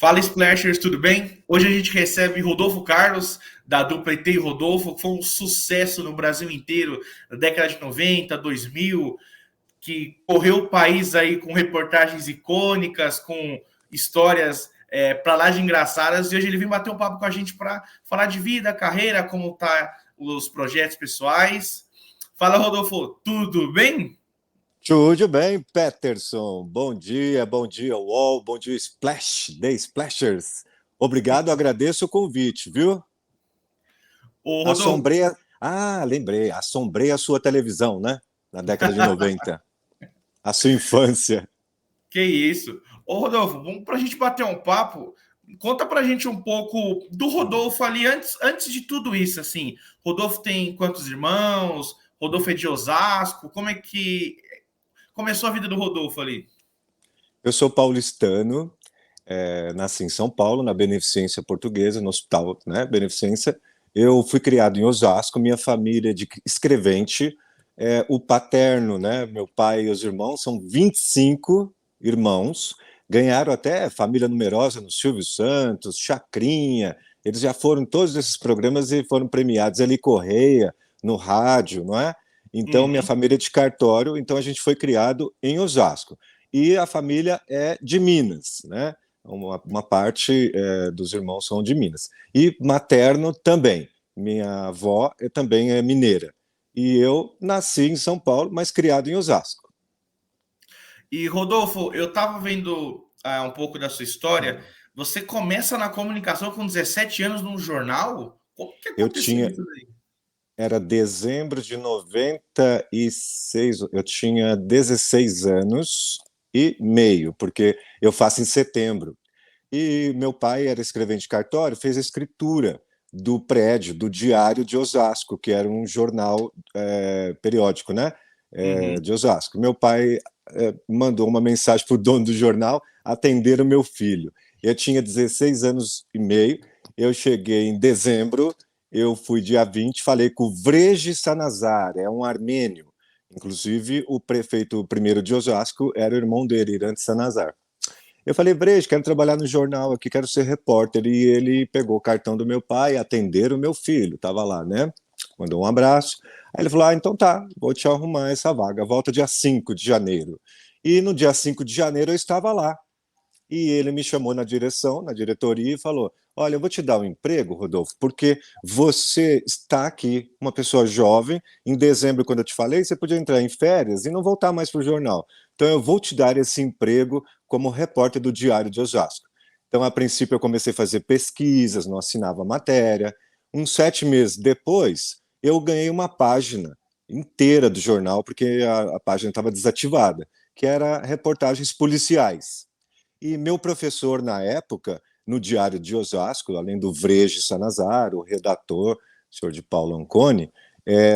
Fala Splashers, tudo bem? Hoje a gente recebe Rodolfo Carlos, da dupla ET e Rodolfo, que foi um sucesso no Brasil inteiro, na década de 90, 2000, que correu o país aí com reportagens icônicas, com histórias para lá de engraçadas, e hoje ele vem bater um papo com a gente para falar de vida, carreira, como tá os projetos pessoais. Fala, Rodolfo, tudo bem? Tudo bem, Peterson? Bom dia, UOL, bom dia, Splash, The Splashers. Obrigado, agradeço o convite, viu? Ô, Rodolfo, Assombrei, lembrei, assombrei a sua televisão, né? Na década de 90, a sua infância. que isso? Ô, Rodolfo, vamos para a gente bater um papo. Conta para a gente um pouco do Rodolfo ali antes de tudo isso, assim. Rodolfo tem quantos irmãos? Rodolfo é de Osasco? Como é que começou a vida do Rodolfo ali? Eu sou paulistano, nasci em São Paulo, na Beneficência Portuguesa, no Hospital, né, Beneficência. Eu fui criado em Osasco, minha família é de escrevente, o paterno, né, meu pai e os irmãos, são 25 irmãos, ganharam até família numerosa no Silvio Santos, Chacrinha, eles já foram em todos esses programas e foram premiados, Eli Correia, no rádio, não é? Então, minha Uhum. família é de cartório, então a gente foi criado em Osasco. E a família é de Minas, né? Uma parte dos irmãos são de Minas. E materno também. Minha avó também é mineira. E eu nasci em São Paulo, mas criado em Osasco. E, Rodolfo, eu estava vendo um pouco da sua história. Você começa na comunicação com 17 anos num jornal? Como que Eu aconteceu tinha, isso daí? era dezembro de 96, eu tinha 16 anos e meio, porque eu faço em setembro. E meu pai era escrevente de cartório, fez a escritura do prédio, do Diário de Osasco, que era um jornal periódico, né? Uhum. De Osasco. Meu pai mandou uma mensagem para o dono do jornal atender o meu filho. Eu tinha 16 anos e meio, eu cheguei em dezembro, eu fui dia 20, falei com o Vrege Sanazar, é um armênio. Inclusive, o prefeito primeiro de Osasco era o irmão dele, Irante Sanazar. Eu falei, Brejo, quero trabalhar no jornal aqui, quero ser repórter. E ele pegou o cartão do meu pai, atender o meu filho, estava lá, né? Mandou um abraço. Aí ele falou, então tá, vou te arrumar essa vaga. Volta dia 5 de janeiro. E no dia 5 de janeiro eu estava lá. E ele me chamou na direção, na diretoria, e falou: Olha, eu vou te dar um emprego, Rodolfo, porque você está aqui, uma pessoa jovem. Em dezembro, quando eu te falei, você podia entrar em férias e não voltar mais para o jornal. Então, eu vou te dar esse emprego como repórter do Diário de Osasco. Então, a princípio, eu comecei a fazer pesquisas, não assinava matéria. Uns 7 meses depois, eu ganhei uma página inteira do jornal, porque a página estava desativada, que era reportagens policiais. E meu professor, na época, no Diário de Osasco, além do Vrege Sanazar, o redator, o senhor de Paulo Anconi,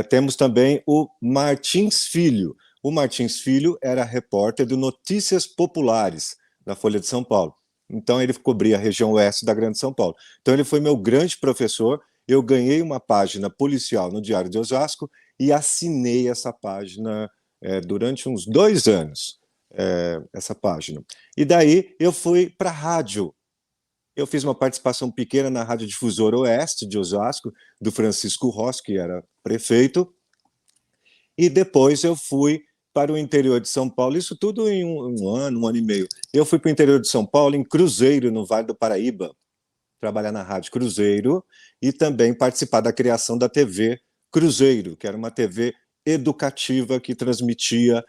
temos também o Martins Filho. O Martins Filho era repórter do Notícias Populares, da Folha de São Paulo. Então, ele cobria a região oeste da Grande São Paulo. Então, ele foi meu grande professor. Eu ganhei uma página policial no Diário de Osasco e assinei essa página durante uns 2 anos, essa página. E daí eu fui para a rádio. Eu fiz uma participação pequena na Rádio Difusora Oeste de Osasco, do Francisco Rossi, que era prefeito, e depois eu fui para o interior de São Paulo, isso tudo em um ano e meio. Eu fui para o interior de São Paulo, em Cruzeiro, no Vale do Paraíba, trabalhar na Rádio Cruzeiro e também participar da criação da TV Cruzeiro, que era uma TV educativa que transmitia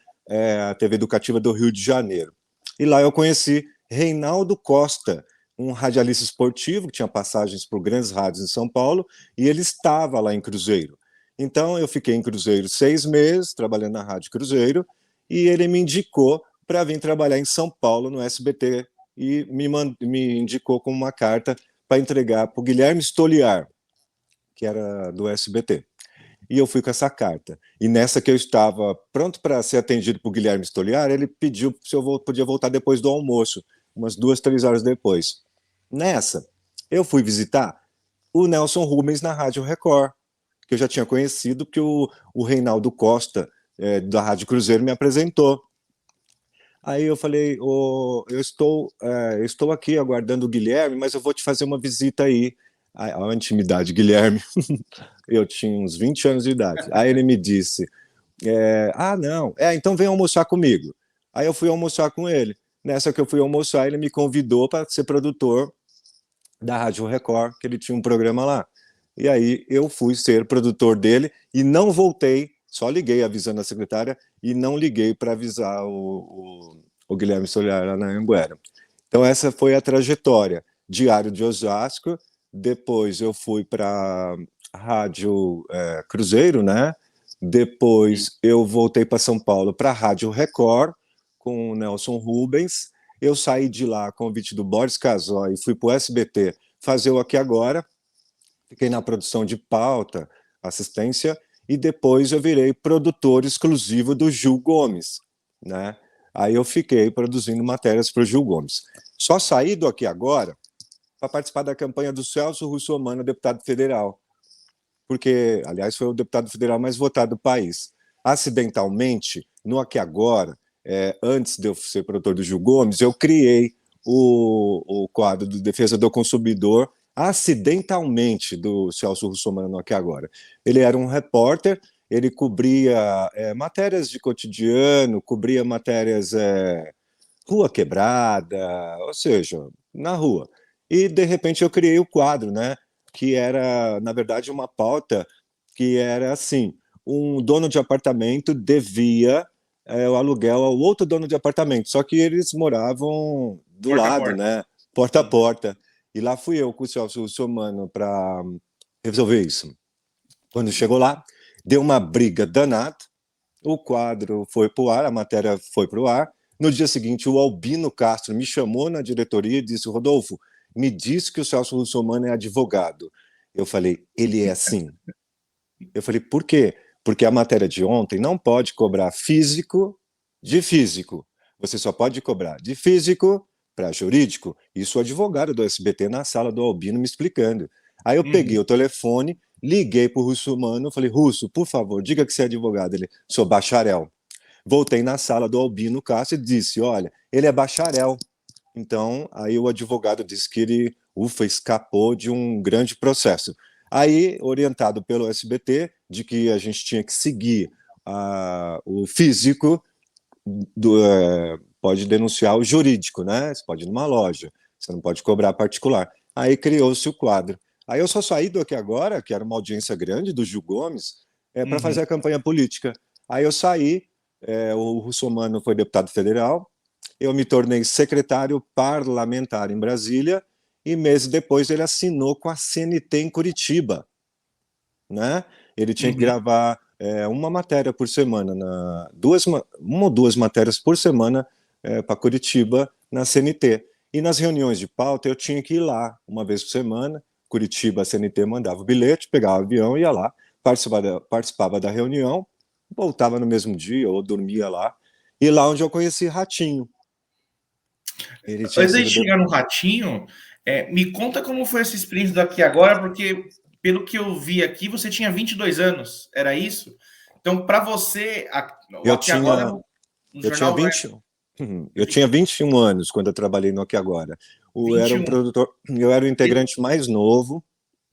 a TV educativa do Rio de Janeiro. E lá eu conheci Reinaldo Costa, um radialista esportivo que tinha passagens por grandes rádios em São Paulo, e ele estava lá em Cruzeiro. Então eu fiquei em Cruzeiro 6 meses, trabalhando na Rádio Cruzeiro, e ele me indicou para vir trabalhar em São Paulo, no SBT, e me indicou com uma carta para entregar para o Guilherme Stoliar, que era do SBT. E eu fui com essa carta. E nessa que eu estava pronto para ser atendido por Guilherme Stoliar, ele pediu se eu podia voltar depois do almoço, umas 2, 3 horas depois. Nessa, eu fui visitar o Nelson Rubens na Rádio Record, que eu já tinha conhecido, que o Reinaldo Costa, da Rádio Cruzeiro, me apresentou. Aí eu falei, eu estou aqui aguardando o Guilherme, mas eu vou te fazer uma visita aí. A intimidade, Guilherme, eu tinha uns 20 anos de idade. Aí ele me disse, não, então vem almoçar comigo. Aí eu fui almoçar com ele. Nessa que eu fui almoçar, ele me convidou para ser produtor da Rádio Record, que ele tinha um programa lá. E aí eu fui ser produtor dele e não voltei, só liguei avisando a secretária e não liguei para avisar o Guilherme Solar lá na Anguera. Então essa foi a trajetória. Diário de Osasco, depois eu fui para a Rádio Cruzeiro, né? Depois eu voltei para São Paulo para a Rádio Record com o Nelson Rubens. Eu saí de lá a convite do Boris Casoy e fui para o SBT fazer o Aqui Agora. Fiquei na produção de pauta, assistência, e depois eu virei produtor exclusivo do Gil Gomes, né? Aí eu fiquei produzindo matérias para o Gil Gomes. Só saí do Aqui Agora para participar da campanha do Celso Russomano, deputado federal, porque, aliás, foi o deputado federal mais votado do país. Acidentalmente, no Aqui Agora, antes de eu ser produtor do Gil Gomes, eu criei o quadro de defesa do consumidor acidentalmente do Celso Russomano Aqui Agora. Ele era um repórter, ele cobria matérias de cotidiano, cobria matérias rua quebrada, ou seja, na rua. E, de repente, eu criei o quadro, né? Que era, na verdade, uma pauta que era assim: um dono de apartamento devia o aluguel ao outro dono de apartamento, só que eles moravam do Porta a lado, porta. né? Porta a Sim. porta. E lá fui eu com o Celso Russomano para resolver isso. Quando chegou lá, deu uma briga danada, o quadro foi para o ar, a matéria foi para o ar. No dia seguinte, o Albino Castro me chamou na diretoria e disse: Rodolfo, me disse que o Celso Russomano é advogado. Eu falei: ele é sim. Eu falei: por quê? Porque a matéria de ontem não pode cobrar físico de físico. Você só pode cobrar de físico para jurídico. Isso o advogado do SBT na sala do Albino me explicando. Aí eu peguei o telefone, liguei para o Russomano, falei: Russo, por favor, diga que você é advogado. Ele: sou bacharel. Voltei na sala do Albino Castro e disse: olha, ele é bacharel. Então, aí o advogado disse que ele, escapou de um grande processo. Aí, orientado pelo SBT, de que a gente tinha que seguir o físico, pode denunciar o jurídico, né? Você pode ir numa loja, você não pode cobrar particular. Aí criou-se o quadro. Aí eu só saí do Aqui Agora, que era uma audiência grande do Gil Gomes, para fazer a campanha política. Aí eu saí, o Russomano foi deputado federal, eu me tornei secretário parlamentar em Brasília e meses depois ele assinou com a CNT em Curitiba, né? Ele tinha que gravar uma matéria por semana, uma ou duas matérias por semana para Curitiba na CNT. E nas reuniões de pauta eu tinha que ir lá uma vez por semana. Curitiba, a CNT mandava o bilhete, pegava o avião, ia lá, participava da reunião, voltava no mesmo dia ou dormia lá. E lá onde eu conheci Ratinho. Ele tinha Antes de sido chegar no Ratinho, me conta como foi essa experiência daqui agora, porque pelo que eu vi aqui, você tinha 22 anos, era isso? Então, para você, o eu Aqui Agora é tinha um eu tinha jornal, não é? 20 eu tinha 21 anos quando eu trabalhei no Aqui Agora. Era um 21. produtor, eu era o integrante mais novo.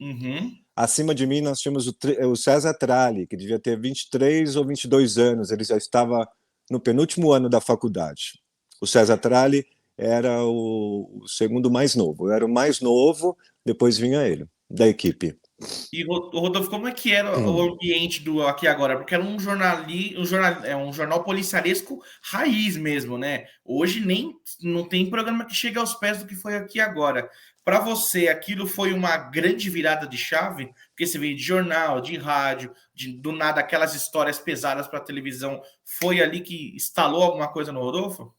Uhum. Acima de mim nós tínhamos o César Tralli, que devia ter 23 ou 22 anos, ele já estava no penúltimo ano da faculdade. O César Tralli era o segundo mais novo, eu era o mais novo, depois vinha ele, da equipe. E Rodolfo, como é que era o ambiente do Aqui Agora? Porque era um jornal policialesco raiz mesmo, né? Hoje nem não tem programa que chega aos pés do que foi Aqui Agora. Para você, aquilo foi uma grande virada de chave? Porque você veio de jornal, de rádio, do nada aquelas histórias pesadas para televisão. Foi ali que instalou alguma coisa no Rodolfo?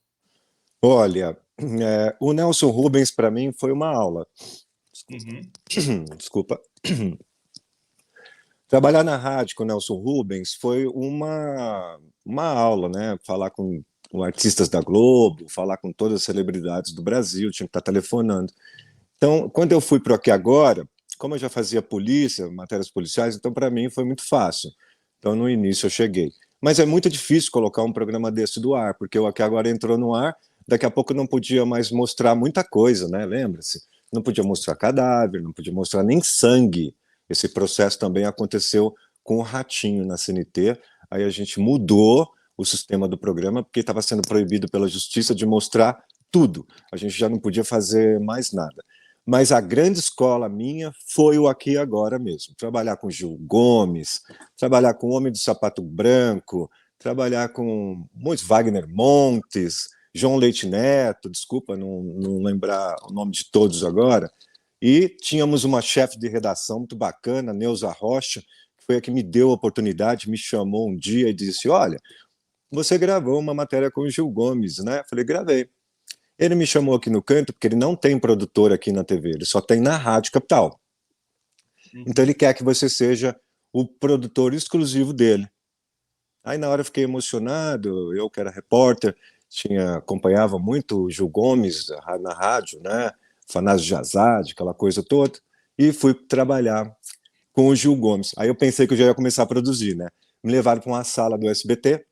Olha, o Nelson Rubens para mim foi uma aula. Uhum. Desculpa. Trabalhar na rádio com o Nelson Rubens foi uma aula, né? Falar com artistas da Globo, falar com todas as celebridades do Brasil, tinha que estar telefonando. Então, quando eu fui para o Aqui Agora, como eu já fazia polícia, matérias policiais, então para mim foi muito fácil. Então, no início eu cheguei. Mas é muito difícil colocar um programa desse do ar, porque o Aqui Agora entrou no ar, daqui a pouco não podia mais mostrar muita coisa, né? Lembra-se? Não podia mostrar cadáver, não podia mostrar nem sangue. Esse processo também aconteceu com o Ratinho na CNT. Aí a gente mudou o sistema do programa, porque estava sendo proibido pela justiça de mostrar tudo. A gente já não podia fazer mais nada. Mas a grande escola minha foi o Aqui e Agora mesmo. Trabalhar com Gil Gomes, trabalhar com o Homem do Sapato Branco, trabalhar com muitos Wagner Montes, João Leite Neto, desculpa não lembrar o nome de todos agora. E tínhamos uma chefe de redação muito bacana, Neuza Rocha, que foi a que me deu a oportunidade, me chamou um dia e disse: Olha, você gravou uma matéria com o Gil Gomes, né? Eu falei: gravei. Ele me chamou aqui no canto, porque ele não tem produtor aqui na TV, ele só tem na Rádio Capital. Então ele quer que você seja o produtor exclusivo dele. Aí na hora eu fiquei emocionado, eu que era repórter, acompanhava muito o Gil Gomes na rádio, né? Fanásio de Azade, aquela coisa toda, e fui trabalhar com o Gil Gomes. Aí eu pensei que eu já ia começar a produzir, né? Me levaram para uma sala do SBT,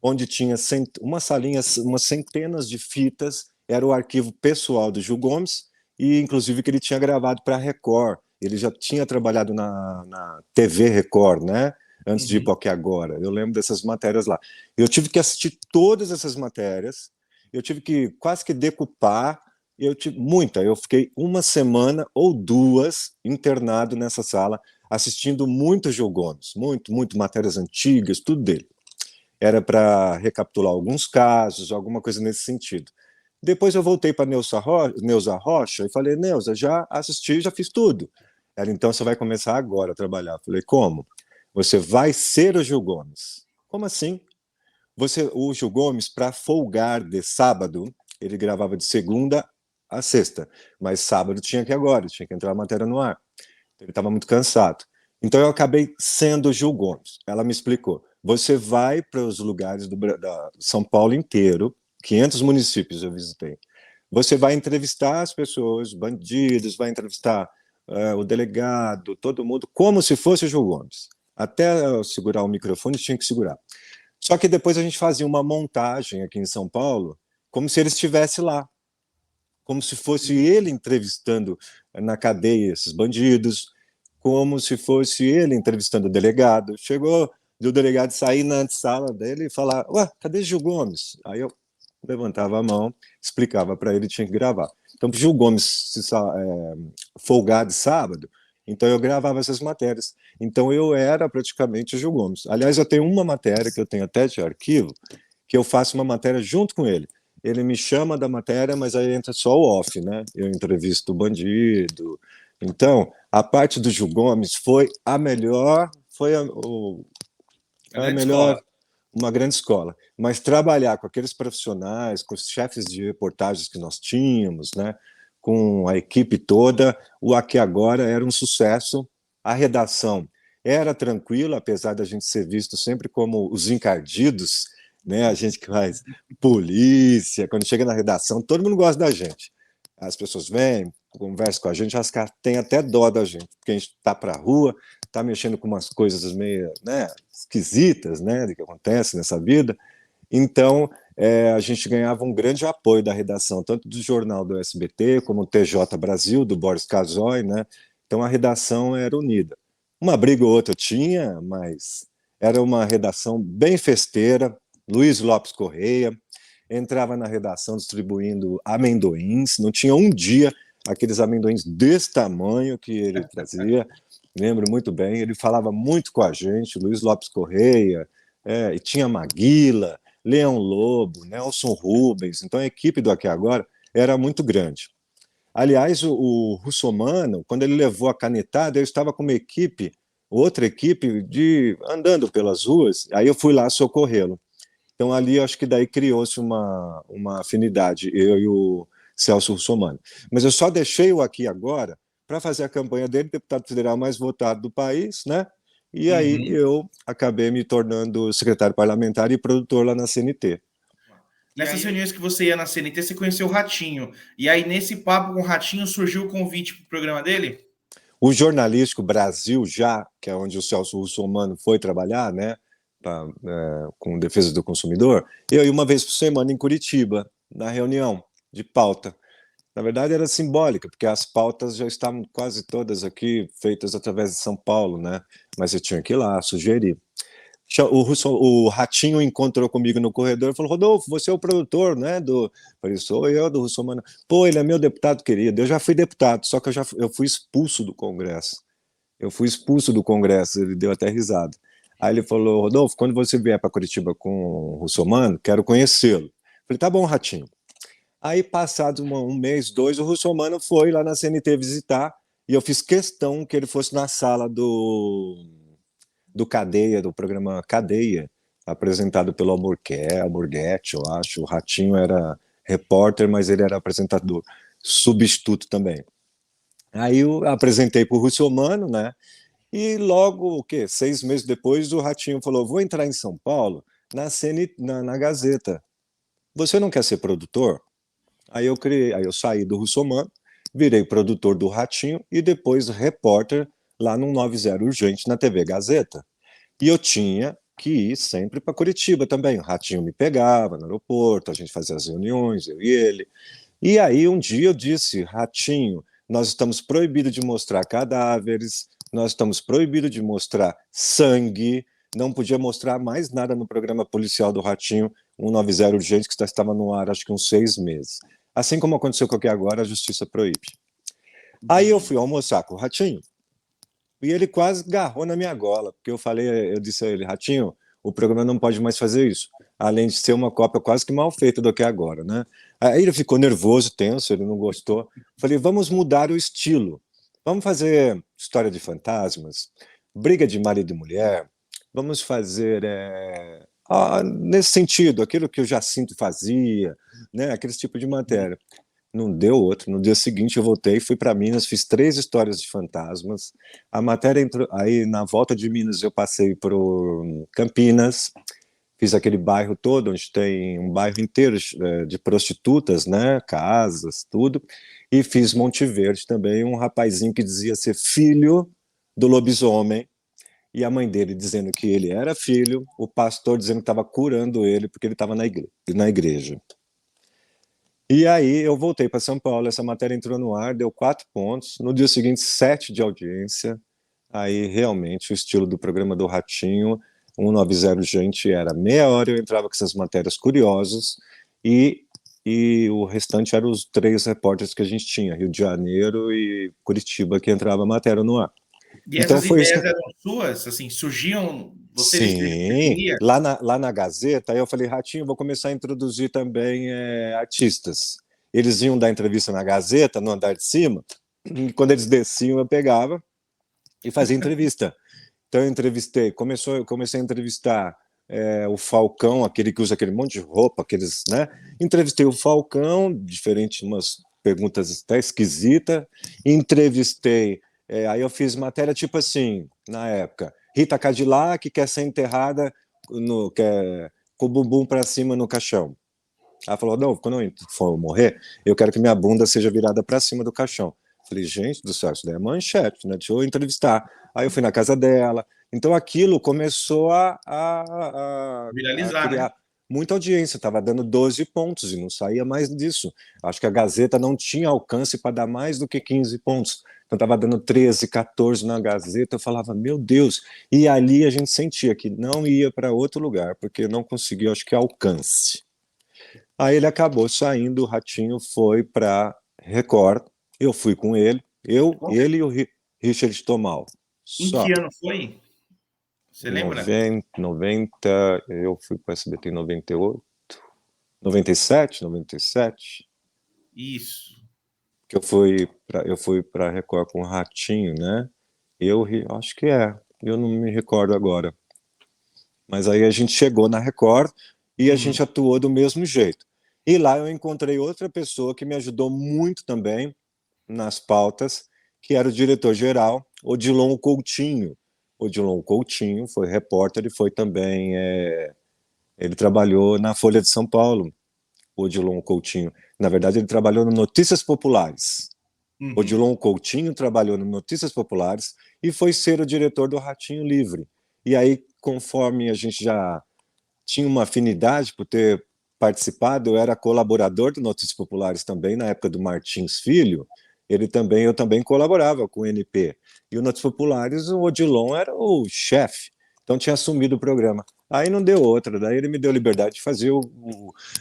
onde tinha uma salinha, umas centenas de fitas, era o arquivo pessoal do Gil Gomes, e inclusive que ele tinha gravado para a Record. Ele já tinha trabalhado na TV Record, né? Antes de ir para o Aqui Agora. Eu lembro dessas matérias lá. Eu tive que assistir todas essas matérias, eu tive que quase que decupar, eu fiquei uma semana ou duas internado nessa sala, assistindo muito Gil Gomes, muito matérias antigas, tudo dele. Era para recapitular alguns casos, alguma coisa nesse sentido. Depois eu voltei para Neuza Rocha e falei: Neuza, já assisti, já fiz tudo. Ela: então você vai começar agora a trabalhar. Eu falei: como? Você vai ser o Gil Gomes. Como assim? O Gil Gomes, para folgar de sábado, ele gravava de segunda a sexta, mas sábado tinha que agora, tinha que entrar a matéria no ar. Ele estava muito cansado. Então eu acabei sendo o Gil Gomes. Ela me explicou: você vai para os lugares da São Paulo inteiro, 500 municípios eu visitei. Você vai entrevistar as pessoas, bandidos, vai entrevistar o delegado, todo mundo, como se fosse o Gil Gomes. Até eu segurar o microfone, tinha que segurar. Só que depois a gente fazia uma montagem aqui em São Paulo, como se ele estivesse lá, como se fosse ele entrevistando na cadeia esses bandidos, como se fosse ele entrevistando o delegado. Chegou do delegado sair na antessala dele e falar: ué, cadê Gil Gomes? Aí eu levantava a mão, explicava para ele, tinha que gravar. Então, Gil Gomes folgar de sábado, então eu gravava essas matérias. Então eu era praticamente o Gil Gomes. Aliás, eu tenho uma matéria que eu tenho até de arquivo, que eu faço uma matéria junto com ele. Ele me chama da matéria, mas aí entra só o off, né? Eu entrevisto o bandido. Então, a parte do Gil Gomes foi a melhor, a melhor, uma grande escola. Mas trabalhar com aqueles profissionais, com os chefes de reportagens que nós tínhamos, né? Com a equipe toda, o Aqui Agora era um sucesso. A redação era tranquila, apesar da gente ser visto sempre como os encardidos, né? A gente que faz polícia, quando chega na redação, todo mundo gosta da gente. As pessoas vêm, conversam com a gente, elas têm até dó da gente, porque a gente está para a rua, está mexendo com umas coisas meio, né, esquisitas, né, do que acontece nessa vida. Então, a gente ganhava um grande apoio da redação, tanto do jornal do SBT, como o TJ Brasil, do Boris Casoy, né? Então, a redação era unida. Uma briga ou outra tinha, mas era uma redação bem festeira. Luiz Lopes Correia entrava na redação distribuindo amendoins, não tinha um dia aqueles amendoins desse tamanho que ele trazia, lembro muito bem, ele falava muito com a gente, Luiz Lopes Correia, e tinha Maguila, Leão Lobo, Nelson Rubens, então a equipe do Aqui Agora era muito grande. Aliás, o Russomano, quando ele levou a canetada, eu estava com uma equipe, outra equipe, andando pelas ruas, aí eu fui lá socorrê-lo. Então, ali, acho que daí criou-se uma afinidade, eu e o Celso Russomano. Mas eu só deixei o Aqui Agora para fazer a campanha dele, deputado federal mais votado do país, né? E aí eu acabei me tornando secretário parlamentar e produtor lá na CNT. Nessas reuniões que você ia na CNT, você conheceu o Ratinho. E aí, nesse papo com o Ratinho, surgiu o convite para o programa dele? O Jornalístico Brasil, já, que é onde o Celso Russomano foi trabalhar, né? com defesa do consumidor, eu ia uma vez por semana em Curitiba, na reunião de pauta. Na verdade, era simbólica, porque as pautas já estavam quase todas aqui feitas através de São Paulo, né? Mas eu tinha que ir lá, sugerir. O Ratinho encontrou comigo no corredor e falou: Rodolfo, você é o produtor, né? Falei: sou eu, do Russomano. Pô, ele é meu deputado querido. Eu já fui deputado, só que eu fui expulso do Congresso. Ele deu até risada. Aí ele falou: Rodolfo, quando você vier para Curitiba com o Russomano, quero conhecê-lo. Falei: tá bom, Ratinho. Aí, passado um mês, dois, o Russomano foi lá na CNT visitar e eu fiz questão que ele fosse na sala do Cadeia, do programa Cadeia, apresentado pelo Alborguete, eu acho. O Ratinho era repórter, mas ele era apresentador substituto também. Aí eu apresentei para o Russomano, né? E logo, 6 meses depois, o Ratinho falou: vou entrar em São Paulo na Gazeta. Você não quer ser produtor? Aí eu saí do Russomano, virei produtor do Ratinho e depois repórter lá no 90 Urgente na TV Gazeta. E eu tinha que ir sempre para Curitiba também. O Ratinho me pegava no aeroporto, a gente fazia as reuniões, eu e ele. E aí um dia eu disse: Ratinho, nós estamos proibidos de mostrar cadáveres, nós estamos proibidos de mostrar sangue, não podia mostrar mais nada no programa policial do Ratinho, 90 Urgente, que estava no ar acho que uns 6 meses. Assim como aconteceu com aqui agora, a justiça proíbe. Aí eu fui almoçar com o Ratinho e ele quase agarrou na minha gola, porque eu disse a ele: Ratinho, o programa não pode mais fazer isso, além de ser uma cópia quase que mal feita do que é agora, né? Aí ele ficou nervoso, tenso, ele não gostou. Falei: vamos mudar o estilo, vamos fazer história de fantasmas, briga de marido e mulher, vamos fazer nesse sentido, aquilo que o Jacinto fazia, né? Aquele tipo de matéria. Não deu outro. No dia seguinte eu voltei, fui para Minas, fiz 3 histórias de fantasmas. A matéria entrou. Aí na volta de Minas eu passei por Campinas, fiz aquele bairro todo, onde tem um bairro inteiro de prostitutas, né? Casas, tudo. E fiz Monte Verde também, um rapazinho que dizia ser filho do lobisomem. E a mãe dele dizendo que ele era filho, o pastor dizendo que estava curando ele porque ele estava na igreja. E aí eu voltei para São Paulo, essa matéria entrou no ar, deu 4 pontos, no dia seguinte 7 de audiência. Aí realmente o estilo do programa do Ratinho, 190 Gente, era meia hora, eu entrava com essas matérias curiosas e o restante eram os 3 repórteres que a gente tinha, Rio de Janeiro e Curitiba, que entrava a matéria no ar. E Então essas foi isso ideias que... eram suas? Assim, surgiam... Você Sim, definia? lá na Gazeta, aí eu falei: Ratinho, vou começar a introduzir também artistas. Eles iam dar entrevista na Gazeta, no andar de cima, e quando eles desciam, eu pegava e fazia entrevista. Então eu comecei a entrevistar o Falcão, aquele que usa aquele monte de roupa, aqueles, né? Entrevistei o Falcão, diferente, umas perguntas até esquisitas. Entrevistei, aí eu fiz matéria tipo assim, na época: Rita Cadillac quer ser enterrada com o bumbum para cima no caixão. Ela falou: não, quando eu for morrer, eu quero que minha bunda seja virada para cima do caixão. Falei: gente do céu, isso daí é manchete, né? Deixa eu entrevistar. Aí eu fui na casa dela. Então aquilo começou a Viralizar, né? criar muita audiência. Estava dando 12 pontos e não saía mais disso. Acho que a Gazeta não tinha alcance para dar mais do que 15 pontos. Então estava dando 13, 14 na Gazeta. Eu falava: meu Deus. E ali a gente sentia que não ia para outro lugar, porque não conseguia, acho que, alcance. Aí ele acabou saindo, o Ratinho foi para Record, eu fui com ele, ele e o Richard Tomal. Em Só. que ano foi? Você lembra? 90, eu fui para o SBT em 98, 97, 97, Isso. que eu fui para Record com o Ratinho, né? Acho que eu não me recordo agora. Mas aí a gente chegou na Record e a gente atuou do mesmo jeito. E lá eu encontrei outra pessoa que me ajudou muito também nas pautas, que era o diretor-geral, Odilon Coutinho. Odilon Coutinho foi repórter e foi também... ele trabalhou na Folha de São Paulo, Odilon Coutinho. Na verdade, ele trabalhou no Notícias Populares. Odilon Coutinho trabalhou no Notícias Populares e foi ser o diretor do Ratinho Livre. E aí, conforme a gente já tinha uma afinidade por ter participado, eu era colaborador do Notícias Populares também, na época do Martins Filho, eu também colaborava com o NP. E o Notícias Populares, o Odilon era o chefe, então tinha assumido o programa. Aí não deu outra, daí ele me deu liberdade de fazer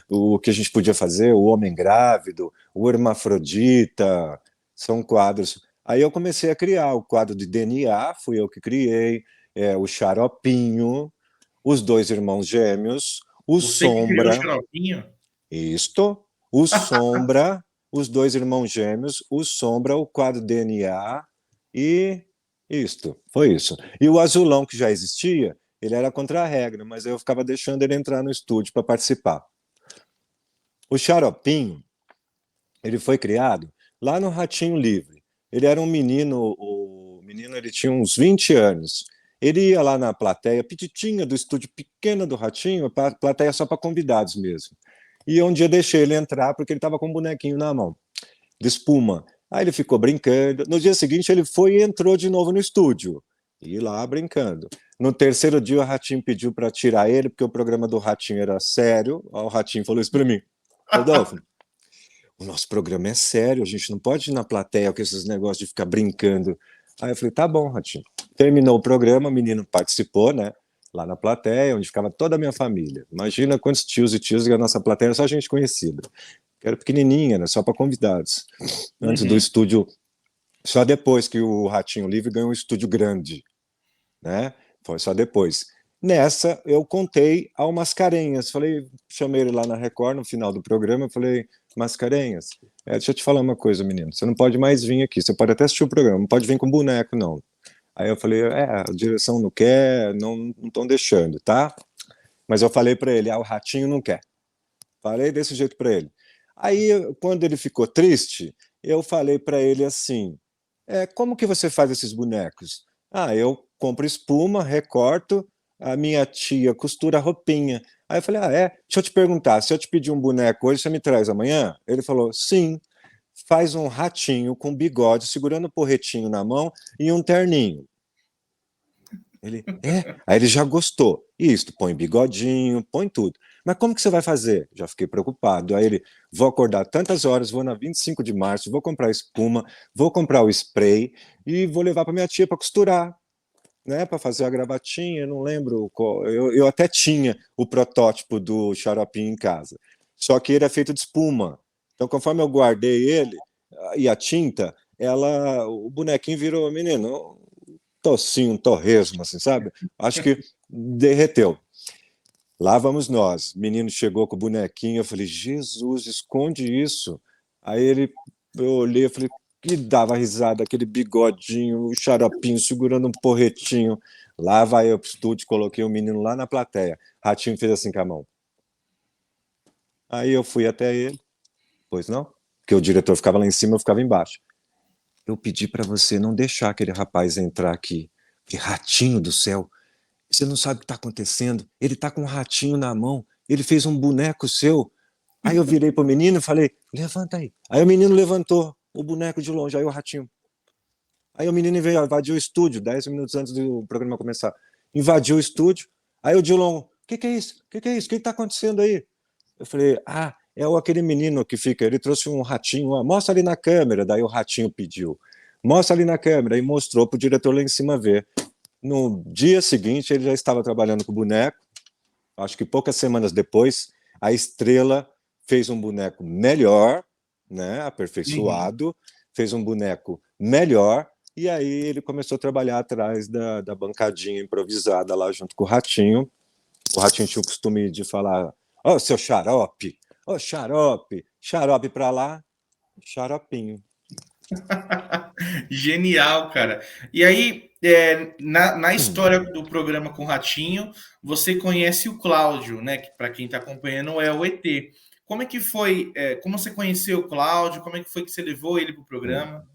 o que a gente podia fazer, o Homem Grávido, o Hermafrodita, são quadros. Aí eu comecei a criar o quadro de DNA, fui eu que criei, o Xaropinho, os dois irmãos gêmeos, o Você que criou o Sombra, Xaropinho? isto, o Sombra, os dois irmãos gêmeos, o Sombra, o quadro DNA e isto, foi isso. E o Azulão, que já existia, ele era contra a regra, mas eu ficava deixando ele entrar no estúdio para participar. O Xaropinho, ele foi criado lá no Ratinho Livre. Ele era um menino, o menino ele tinha uns 20 anos. Ele ia lá na plateia petitinha do estúdio pequeno do Ratinho, plateia só para convidados mesmo. E um dia deixei ele entrar porque ele estava com um bonequinho na mão, de espuma. Aí ele ficou brincando. No dia seguinte ele foi e entrou de novo no estúdio. E lá brincando. No terceiro dia o Ratinho pediu para tirar ele, porque o programa do Ratinho era sério. O Ratinho falou isso para mim. Rodolfo, o nosso programa é sério, a gente não pode ir na plateia com esses negócios de ficar brincando. Aí eu falei, tá bom, Ratinho. Terminou o programa, o menino participou, né? Lá na plateia, onde ficava toda a minha família. Imagina quantos tios e tias e a nossa plateia era só gente conhecida. Era pequenininha, né? Só para convidados. Antes do Uhum. estúdio, só depois que o Ratinho Livre ganhou um estúdio grande, né? Foi só depois. Nessa, eu contei ao Mascarenhas. Falei, chamei ele lá na Record no final do programa. Falei, Mascarenhas, deixa eu te falar uma coisa, menino. Você não pode mais vir aqui. Você pode até assistir o programa, não pode vir com boneco, não. Aí eu falei, a direção não quer, não estão deixando, tá? Mas eu falei para ele, o Ratinho não quer. Falei desse jeito para ele. Aí, quando ele ficou triste, eu falei para ele assim: como que você faz esses bonecos? Ah, eu compro espuma, recorto, a minha tia costura a roupinha. Aí eu falei: ah, é? Deixa eu te perguntar, se eu te pedir um boneco hoje, você me traz amanhã? Ele falou: sim. Faz um ratinho com bigode, segurando o porretinho na mão e um terninho. Ele, Aí ele já gostou. Isso, põe bigodinho, põe tudo. Mas como que você vai fazer? Já fiquei preocupado. Aí ele, vou acordar tantas horas, vou na 25 de março, vou comprar espuma, vou comprar o spray e vou levar para minha tia para costurar, né? Para fazer a gravatinha, não lembro qual. Eu até tinha o protótipo do xaropinho em casa. Só que ele é feito de espuma. Então, conforme eu guardei ele e a tinta, o bonequinho virou, menino, tocinho, um torresmo, assim, sabe? Acho que derreteu. Lá vamos nós. O menino chegou com o bonequinho, eu falei, Jesus, esconde isso. Aí eu olhei, eu falei, que dava risada, aquele bigodinho, o xaropinho segurando um porretinho. Lá vai eu pro estúdio, coloquei o menino lá na plateia. Ratinho fez assim com a mão. Aí eu fui até ele, pois não? Porque o diretor ficava lá em cima, eu ficava embaixo. Eu pedi para você não deixar aquele rapaz entrar aqui. Que ratinho do céu, você não sabe o que está acontecendo. Ele está com um ratinho na mão. Ele fez um boneco seu. Aí eu virei para o menino e falei, levanta aí. Aí o menino levantou o boneco de longe, aí o ratinho. Aí o menino veio, invadiu o estúdio, 10 minutos antes do programa começar. Invadiu o estúdio. Aí o Dilon, o que é isso? O que é isso? O que está acontecendo aí? Eu falei, aquele menino que fica, ele trouxe um ratinho, mostra ali na câmera. Daí o ratinho pediu, mostra ali na câmera, e mostrou para o diretor lá em cima ver. No dia seguinte, ele já estava trabalhando com o boneco. Acho que poucas semanas depois, a Estrela fez um boneco melhor, né, Uhum. aperfeiçoado, fez um boneco melhor, e aí ele começou a trabalhar atrás da bancadinha improvisada lá junto com o Ratinho. O Ratinho tinha o costume de falar: Ô, seu xarope, ô, xarope, xarope para lá, xaropinho. Genial, cara. E aí, na história do programa com o Ratinho, você conhece o Cláudio, né? Que para quem está acompanhando é o ET. Como é que foi? Como você conheceu o Cláudio? Como é que foi que você levou ele para o programa?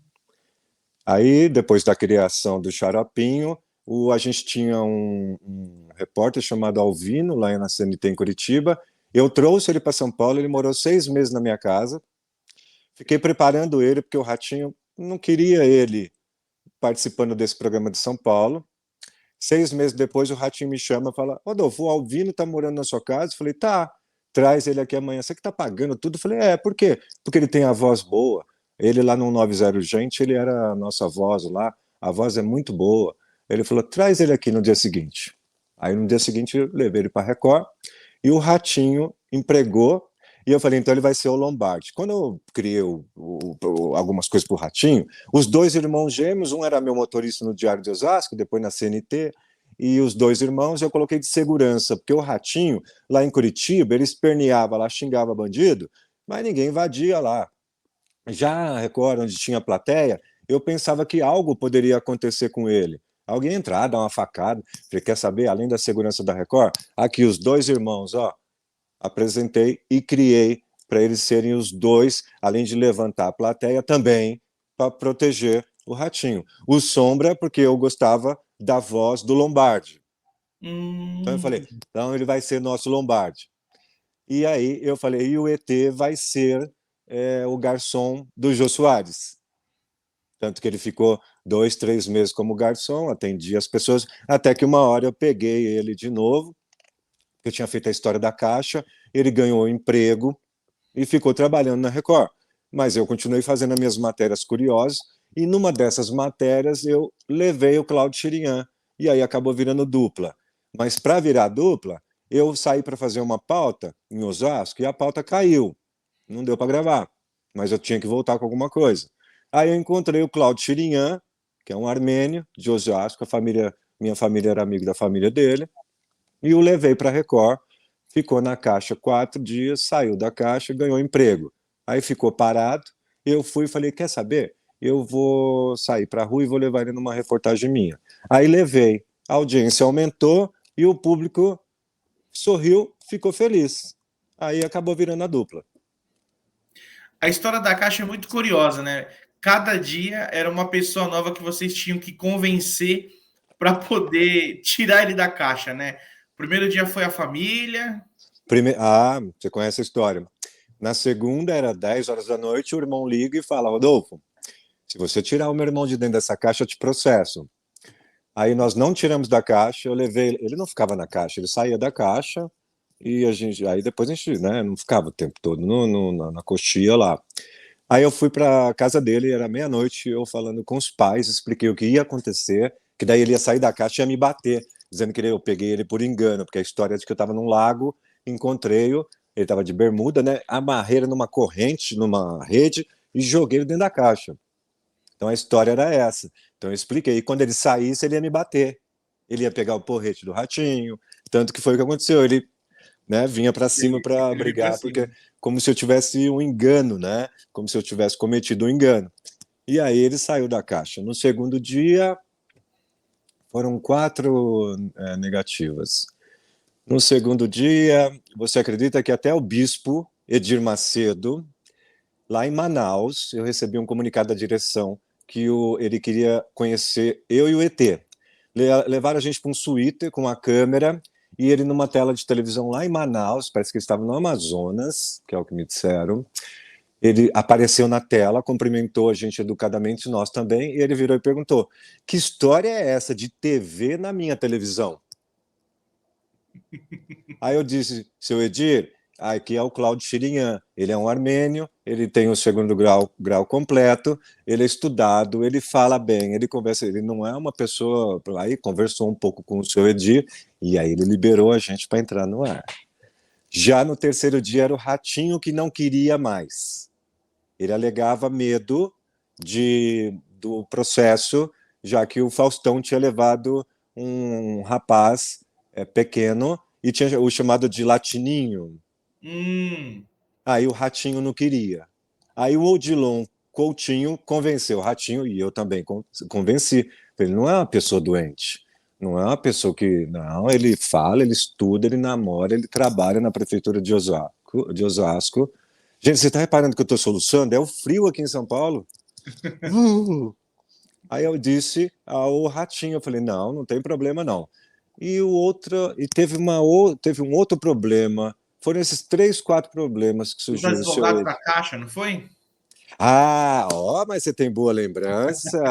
Aí, depois da criação do Xaropinho, a gente tinha um repórter chamado Alvino, lá na CNT em Curitiba. Eu trouxe ele para São Paulo, ele morou 6 meses na minha casa. Fiquei preparando ele, porque o Ratinho não queria ele participando desse programa de São Paulo. 6 meses depois, o Ratinho me chama e fala: Rodolfo, o Alvino tá morando na sua casa? Eu falei: tá, traz ele aqui amanhã. Você que tá pagando tudo? Eu falei: por quê? Porque ele tem a voz boa. Ele lá no 90 Gente, ele era a nossa voz lá. A voz é muito boa. Ele falou: traz ele aqui no dia seguinte. Aí no dia seguinte, eu levei ele para Record e o Ratinho empregou. E eu falei: então ele vai ser o Lombardi. Quando eu criei algumas coisas para o Ratinho, os dois irmãos gêmeos, um era meu motorista no Diário de Osasco, depois na CNT, e os dois irmãos eu coloquei de segurança, porque o Ratinho, lá em Curitiba, ele esperneava lá, xingava bandido, mas ninguém invadia lá. Já a Record, onde tinha plateia, eu pensava que algo poderia acontecer com ele. Alguém entrar, dar uma facada. Falei: quer saber, além da segurança da Record, aqui os dois irmãos, ó, apresentei e criei para eles serem os dois, além de levantar a plateia, também para proteger o Ratinho. O Sombra, porque eu gostava da voz do Lombardi. Então eu falei: então ele vai ser nosso Lombardi. E aí eu falei: e o ET vai ser o garçom do Jô Soares. Tanto que ele ficou 2, 3 meses como garçom, atendia as pessoas, até que uma hora eu peguei ele de novo, que eu tinha feito a história da Caixa, ele ganhou um emprego e ficou trabalhando na Record. Mas eu continuei fazendo as minhas matérias curiosas, e numa dessas matérias eu levei o Cláudio Chirian, e aí acabou virando dupla. Mas para virar dupla, eu saí para fazer uma pauta em Osasco e a pauta caiu. Não deu para gravar, mas eu tinha que voltar com alguma coisa. Aí eu encontrei o Cláudio Chirian, que é um armênio de Osasco, minha família era amigo da família dele, e o levei para a Record, ficou na Caixa 4 dias, saiu da Caixa, ganhou emprego. Aí ficou parado, eu fui e falei: quer saber? Eu vou sair para a rua e vou levar ele numa reportagem minha. Aí levei, a audiência aumentou e o público sorriu, ficou feliz. Aí acabou virando a dupla. A história da Caixa é muito curiosa, né? Cada dia era uma pessoa nova que vocês tinham que convencer para poder tirar ele da caixa, né? O primeiro dia foi a família. Você conhece a história. Na segunda, era 10 horas da noite, o irmão liga e fala: Rodolfo, se você tirar o meu irmão de dentro dessa caixa, eu te processo. Aí nós não tiramos da caixa, eu levei. Ele não ficava na caixa, ele saía da caixa e aí depois a gente, né, não ficava o tempo todo na coxia lá. Aí eu fui para casa dele, era meia-noite, eu falando com os pais, expliquei o que ia acontecer, que daí ele ia sair da caixa e ia me bater, dizendo que eu peguei ele por engano, porque a história é de que eu estava num lago, encontrei-o, ele estava de bermuda, né, amarrei ele numa corrente, numa rede, e joguei ele dentro da caixa. Então a história era essa. Então eu expliquei. E quando ele saísse, ele ia me bater. Ele ia pegar o porrete do Ratinho. Tanto que foi o que aconteceu. Ele, né, vinha para cima para Ele veio pra brigar, porque cima. como se eu tivesse um engano, né? Como se eu tivesse cometido um engano. E aí ele saiu da caixa. No segundo dia, foram 4 negativas. No segundo dia, você acredita que até o bispo Edir Macedo, lá em Manaus, eu recebi um comunicado da direção que ele queria conhecer eu e o ET. Levaram a gente para um suíte com a câmera e ele numa tela de televisão lá em Manaus, parece que ele estava no Amazonas, que é o que me disseram. Ele apareceu na tela, cumprimentou a gente educadamente, nós também, e ele virou e perguntou: que história é essa de TV na minha televisão? Aí eu disse: seu Edir, aqui é o Cláudio Chirian, ele é um armênio, ele tem o segundo grau completo, ele é estudado, ele fala bem, ele conversa, ele não é uma pessoa. Aí conversou um pouco com o seu Edir, e aí ele liberou a gente para entrar no ar. Já no terceiro dia era o Ratinho que não queria mais. Ele alegava medo do processo, já que o Faustão tinha levado um rapaz pequeno e tinha o chamado de latininho. Aí o Ratinho não queria. Aí o Odilon Coutinho convenceu o Ratinho, e eu também convenci. Ele não é uma pessoa doente. Não é uma pessoa que. Não, ele fala, ele estuda, ele namora, ele trabalha na prefeitura de Osasco. Gente, você está reparando que eu estou soluçando? É o frio aqui em São Paulo. Aí eu disse ao Ratinho, eu falei: não, não tem problema não. E teve um outro problema. Foram esses 3, 4 problemas que Os surgiram. advogados da Caixa, não foi? Ah, ó, mas você tem boa lembrança.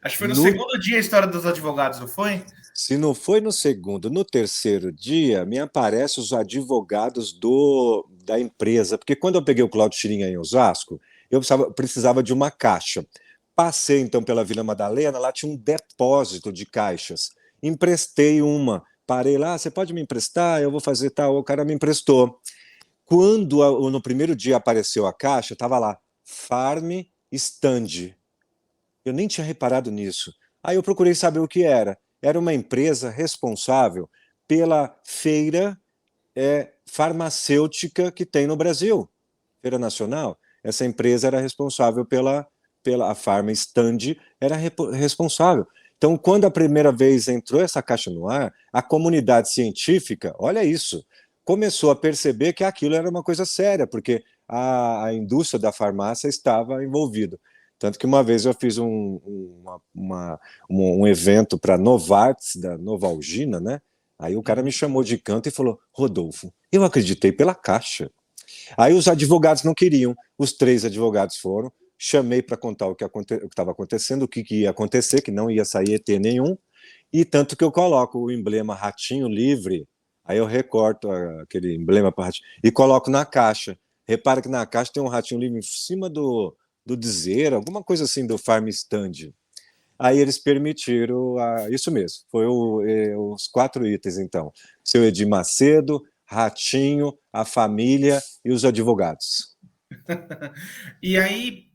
Acho que foi no No, segundo dia a história dos advogados, não foi? Se não foi no segundo, no terceiro dia, me aparecem os advogados da empresa. Porque quando eu peguei o Cláudio Chirinha em Osasco, eu precisava de uma caixa. Passei então pela Vila Madalena, lá tinha um depósito de caixas. Emprestei uma. Parei lá, você pode me emprestar? Eu vou fazer tal. O cara me emprestou. Quando no primeiro dia apareceu a caixa, estava lá, Farm Stand. Eu nem tinha reparado nisso. Aí eu procurei saber o que era. Era uma empresa responsável pela feira farmacêutica que tem no Brasil, Feira Nacional. Essa empresa era responsável pela a Pharma Stand, era responsável. Então, quando a primeira vez entrou essa caixa no ar, a comunidade científica, olha isso, começou a perceber que aquilo era uma coisa séria, porque a indústria da farmácia estava envolvida. Tanto que uma vez eu fiz um evento para Novartis, da Novalgina, né? Aí o cara me chamou de canto e falou: Rodolfo, eu acreditei pela caixa. Aí os advogados não queriam, os três advogados foram, chamei para contar o que estava acontecendo, o que ia acontecer, que não ia sair ET nenhum, e tanto que eu coloco o emblema Ratinho Livre, aí eu recorto aquele emblema para Ratinho e coloco na caixa. Repara que na caixa tem um Ratinho Livre em cima do dizer, alguma coisa assim do Farm Stand. Aí eles permitiram isso mesmo. Foi os quatro itens, então. Seu Edir Macedo, Ratinho, a família e os advogados. E aí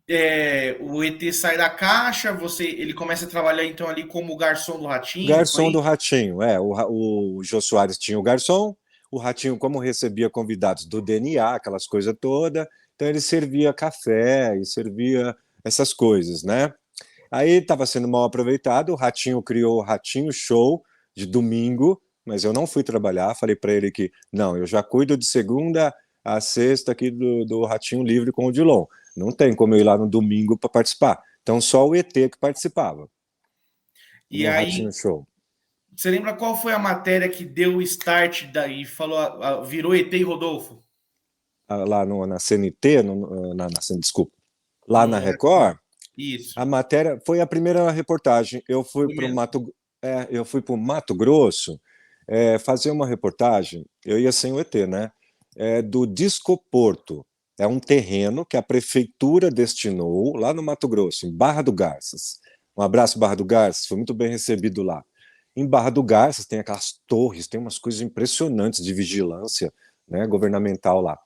o ET sai da caixa, ele começa a trabalhar então ali como garçom do Ratinho, foi Garçom do isso? Ratinho, o Jô Soares tinha o garçom, o Ratinho, como recebia convidados do DNA, aquelas coisas todas, então ele servia café e servia essas coisas, né? Aí estava sendo mal aproveitado, o Ratinho criou o Ratinho Show de domingo, mas eu não fui trabalhar, falei para ele que, não, eu já cuido de segunda a sexta aqui do Ratinho Livre com o Dilon. Não tem como eu ir lá no domingo para participar. Então só o ET que participava E no Ratinho aí, Show. você lembra qual foi a matéria que deu o start daí, falou, virou ET e Rodolfo? Lá na CNT, desculpa, lá na No Record. Record, Isso. a matéria foi a primeira reportagem. Foi mesmo. Eu fui para o Mato Grosso fazer uma reportagem. Eu ia sem o ET, né? Do Discoporto. É um terreno que a prefeitura destinou lá no Mato Grosso, em Barra do Garças. Um abraço, Barra do Garças. Foi muito bem recebido lá. Em Barra do Garças tem aquelas torres, tem umas coisas impressionantes de vigilância, né, governamental lá.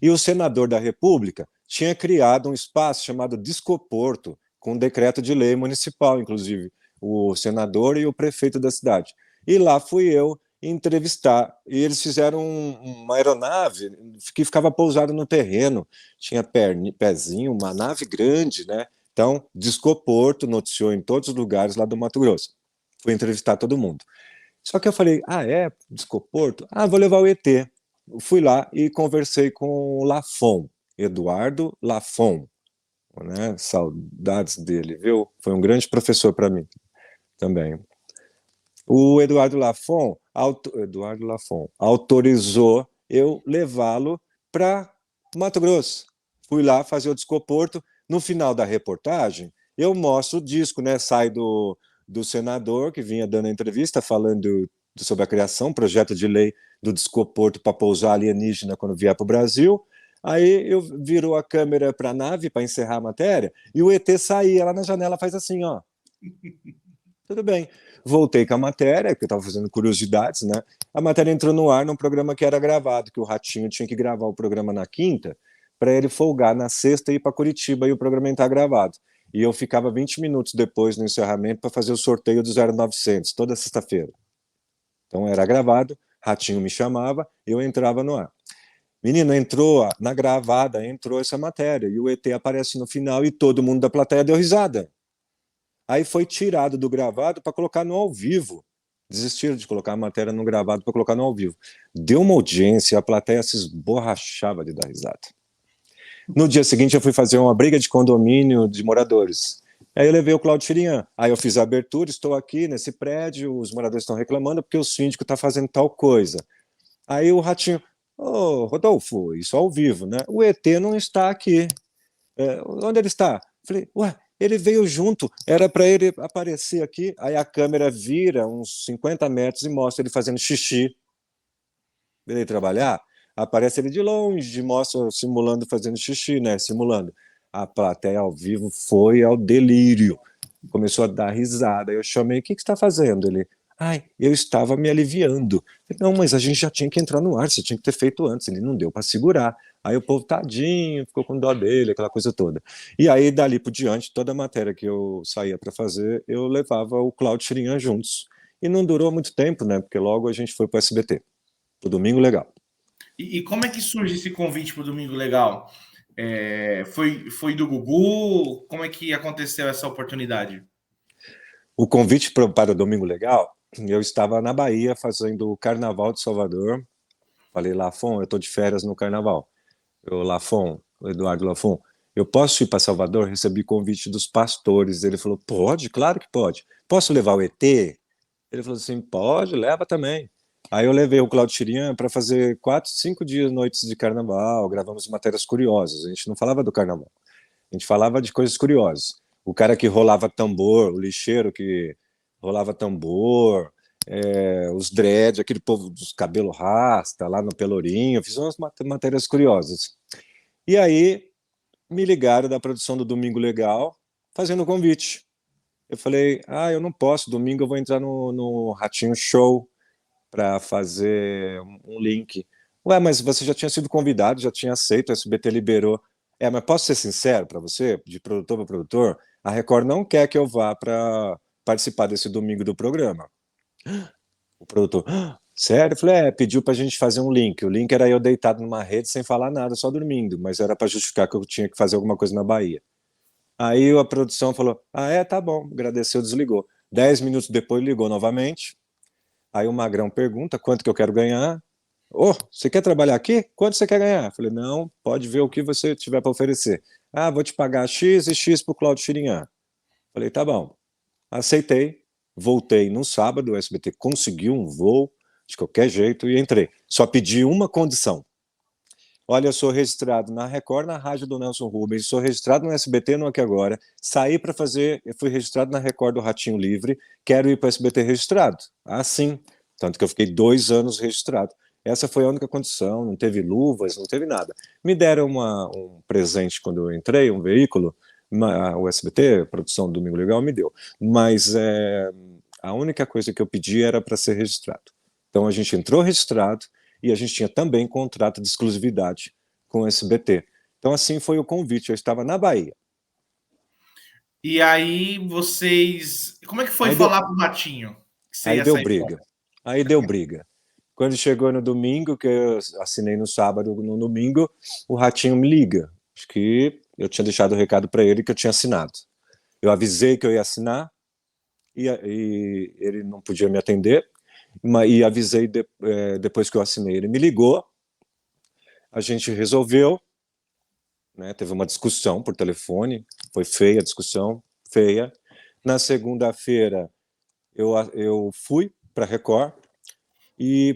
E o senador da República tinha criado um espaço chamado Discoporto, com um decreto de lei municipal, inclusive, o senador e o prefeito da cidade. E lá fui eu entrevistar. E eles fizeram uma aeronave que ficava pousada no terreno, tinha pezinho, uma nave grande, né? Então, Discoporto noticiou em todos os lugares lá do Mato Grosso. Fui entrevistar todo mundo. Só que eu falei, Discoporto? Ah, vou levar o ET. Fui lá e conversei com o Lafon, Eduardo Lafon, né? Saudades dele, viu? Foi um grande professor para mim também. O Eduardo Lafon autorizou eu levá-lo para Mato Grosso. Fui lá fazer o Discoporto. No final da reportagem, eu mostro o disco, né? Sai do senador que vinha dando a entrevista falando sobre a criação, projeto de lei do Discoporto para pousar alienígena quando vier para o Brasil. Aí eu virou a câmera para a nave para encerrar a matéria e o ET saía lá na janela, faz assim, ó. Tudo bem. Voltei com a matéria, que eu estava fazendo curiosidades, né? A matéria entrou no ar num programa que era gravado, que o Ratinho tinha que gravar o programa na quinta, para ele folgar na sexta e ir para Curitiba e o programa entrar gravado. E eu ficava 20 minutos depois no encerramento para fazer o sorteio do 0900, toda sexta-feira. Então era gravado, Ratinho me chamava, eu entrava no ar. Menino, entrou na gravada, entrou essa matéria, e o ET aparece no final e todo mundo da plateia deu risada. Aí foi tirado do gravado para colocar no ao vivo. Desistiram de colocar a matéria no gravado para colocar no ao vivo. Deu uma audiência, a plateia se esborrachava de dar risada. No dia seguinte, eu fui fazer uma briga de condomínio de moradores. Aí eu levei o Cláudio Chirinhan. Aí eu fiz a abertura, estou aqui nesse prédio, os moradores estão reclamando porque o síndico está fazendo tal coisa. Aí o Ratinho, Rodolfo, isso ao vivo, né? O ET não está aqui. Onde ele está? Falei, ué, ele veio junto, era para ele aparecer aqui. Aí a câmera vira uns 50 metros e mostra ele fazendo xixi. Ele trabalhar, aparece ele de longe, mostra simulando fazendo xixi, né? Simulando. A plateia ao vivo foi ao delírio. Começou a dar risada. Eu chamei, o que você está fazendo? Ele, ai, eu estava me aliviando. Não, mas a gente já tinha que entrar no ar, você tinha que ter feito antes. Ele não deu para segurar. Aí o povo, tadinho, ficou com dó dele, aquela coisa toda. E aí, dali por diante, toda a matéria que eu saía para fazer, eu levava o Cláudio Chirinhan juntos. E não durou muito tempo, né? Porque logo a gente foi para o SBT. O Domingo Legal. E como é que surge esse convite para o Domingo Legal? Foi do Gugu? Como é que aconteceu essa oportunidade? O convite para o Domingo Legal, eu estava na Bahia fazendo o Carnaval de Salvador. Falei, Lafon, eu estou de férias no Carnaval. Eu, Lafon, o Eduardo Lafon, eu posso ir para Salvador? Recebi convite dos pastores. Ele falou, pode, claro que pode. Posso levar o ET? Ele falou assim, pode, leva também. Aí eu levei o Claudio Chirinhan para fazer 4, 5 dias, noites de carnaval, gravamos matérias curiosas. A gente não falava do carnaval, a gente falava de coisas curiosas. O cara que rolava tambor, o lixeiro que rolava tambor, os dread, aquele povo dos cabelos rasta lá no Pelourinho, fiz umas matérias curiosas. E aí me ligaram da produção do Domingo Legal, fazendo o convite. Eu falei, eu não posso, domingo eu vou entrar no Ratinho Show para fazer um link. Ué, mas você já tinha sido convidado, já tinha aceito, o SBT liberou. Mas posso ser sincero para você, de produtor para produtor, a Record não quer que eu vá para participar desse domingo do programa. O produtor, sério? Eu falei, pediu para a gente fazer um link. O link era eu deitado numa rede sem falar nada, só dormindo, mas era para justificar que eu tinha que fazer alguma coisa na Bahia. Aí a produção falou, tá bom, agradeceu, desligou. 10 minutos depois ligou novamente. Aí o Magrão pergunta quanto que eu quero ganhar. Você quer trabalhar aqui? Quanto você quer ganhar? Eu falei, não, pode ver o que você tiver para oferecer. Vou te pagar X e X pro Cláudio Chirinhan. Falei, tá bom. Aceitei, voltei no sábado, o SBT conseguiu um voo de qualquer jeito e entrei. Só pedi uma condição. Olha, eu sou registrado na Record, na rádio do Nelson Rubens, sou registrado no SBT, no Aqui Agora, saí para fazer, eu fui registrado na Record do Ratinho Livre, quero ir para o SBT registrado. Sim. Tanto que eu fiquei 2 anos registrado. Essa foi a única condição, não teve luvas, não teve nada. Me deram um presente quando eu entrei, um veículo, o SBT, a produção do Domingo Legal, me deu. Mas a única coisa que eu pedi era para ser registrado. Então a gente entrou registrado, e a gente tinha também contrato de exclusividade com o SBT. Então, assim foi o convite. Eu estava na Bahia. E aí vocês. Como é que foi Aí deu, falar pro Ratinho que você aí ia deu sair fora? briga. Aí deu briga. Quando chegou no domingo, que eu assinei no sábado, no domingo, o Ratinho me liga. Acho que eu tinha deixado o recado para ele que eu tinha assinado. Eu avisei que eu ia assinar e ele não podia me atender. E avisei depois que eu assinei. Ele me ligou, a gente resolveu, né? Teve uma discussão por telefone, foi feia a discussão, feia. Na segunda-feira eu fui para a Record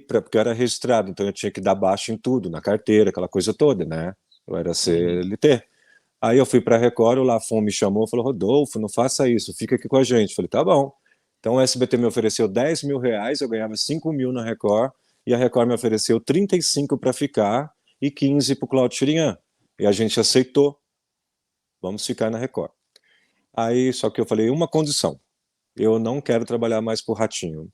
porque eu era registrado, então eu tinha que dar baixa em tudo, na carteira, aquela coisa toda, né? Eu era CLT. Aí eu fui para a Record, o Lafon me chamou, falou, Rodolfo, não faça isso, fica aqui com a gente. Falei, tá bom. Então o SBT me ofereceu R$ 10.000, eu ganhava 5.000 na Record, e a Record me ofereceu 35 para ficar e 15 para o Cláudio Chirinhan. E a gente aceitou, vamos ficar na Record. Aí, só que eu falei, uma condição, eu não quero trabalhar mais por Ratinho.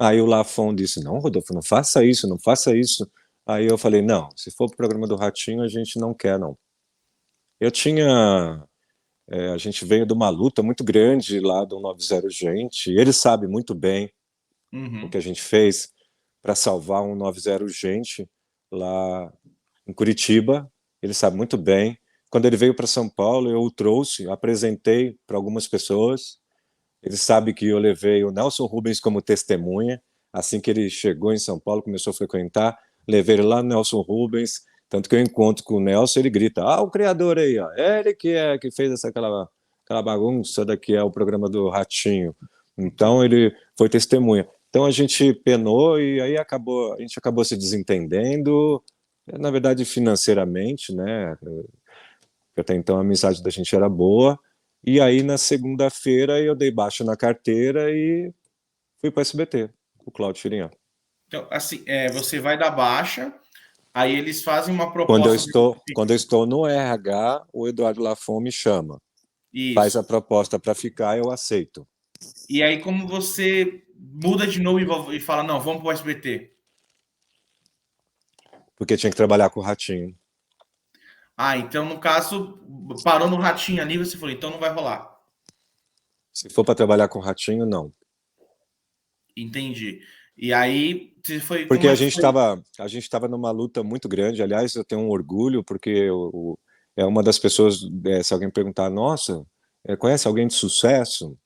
Aí o Lafon disse, não, Rodolfo, não faça isso, não faça isso. Aí eu falei, não, se for pro programa do Ratinho, a gente não quer, não. Eu tinha... a gente veio de uma luta muito grande lá do 90 Gente, e ele sabe muito bem o que a gente fez para salvar um 90 Gente lá em Curitiba, ele sabe muito bem. Quando ele veio para São Paulo, eu o trouxe, apresentei para algumas pessoas. Ele sabe que eu levei o Nelson Rubens como testemunha. Assim que ele chegou em São Paulo, começou a frequentar, levei ele lá no Nelson Rubens. Tanto que eu encontro com o Nelson, ele grita: o criador aí, ó, ele que fez aquela bagunça daqui é o programa do Ratinho. Então ele foi testemunha. Então a gente penou e aí a gente acabou se desentendendo. Na verdade, financeiramente, né? Até então a amizade da gente era boa. E aí, na segunda-feira, eu dei baixa na carteira e fui para o SBT, o Cláudio Chirian. Então, assim, você vai dar baixa, aí eles fazem uma Quando eu proposta de estou, quando eu estou no RH, o Eduardo Lafon me chama, faz a isso. proposta para ficar, eu aceito. E aí, como você muda de novo e fala, não, vamos para o SBT. Porque tinha que trabalhar com o Ratinho. Ah, então no caso, parou no ratinho ali, você falou, então não vai rolar. Se for para trabalhar com o Ratinho, não. Entendi. E aí, você foi, Porque como é que foi? a gente estava numa luta muito grande. Aliás, eu tenho um orgulho, porque é uma das pessoas, se alguém perguntar, nossa, conhece alguém de sucesso?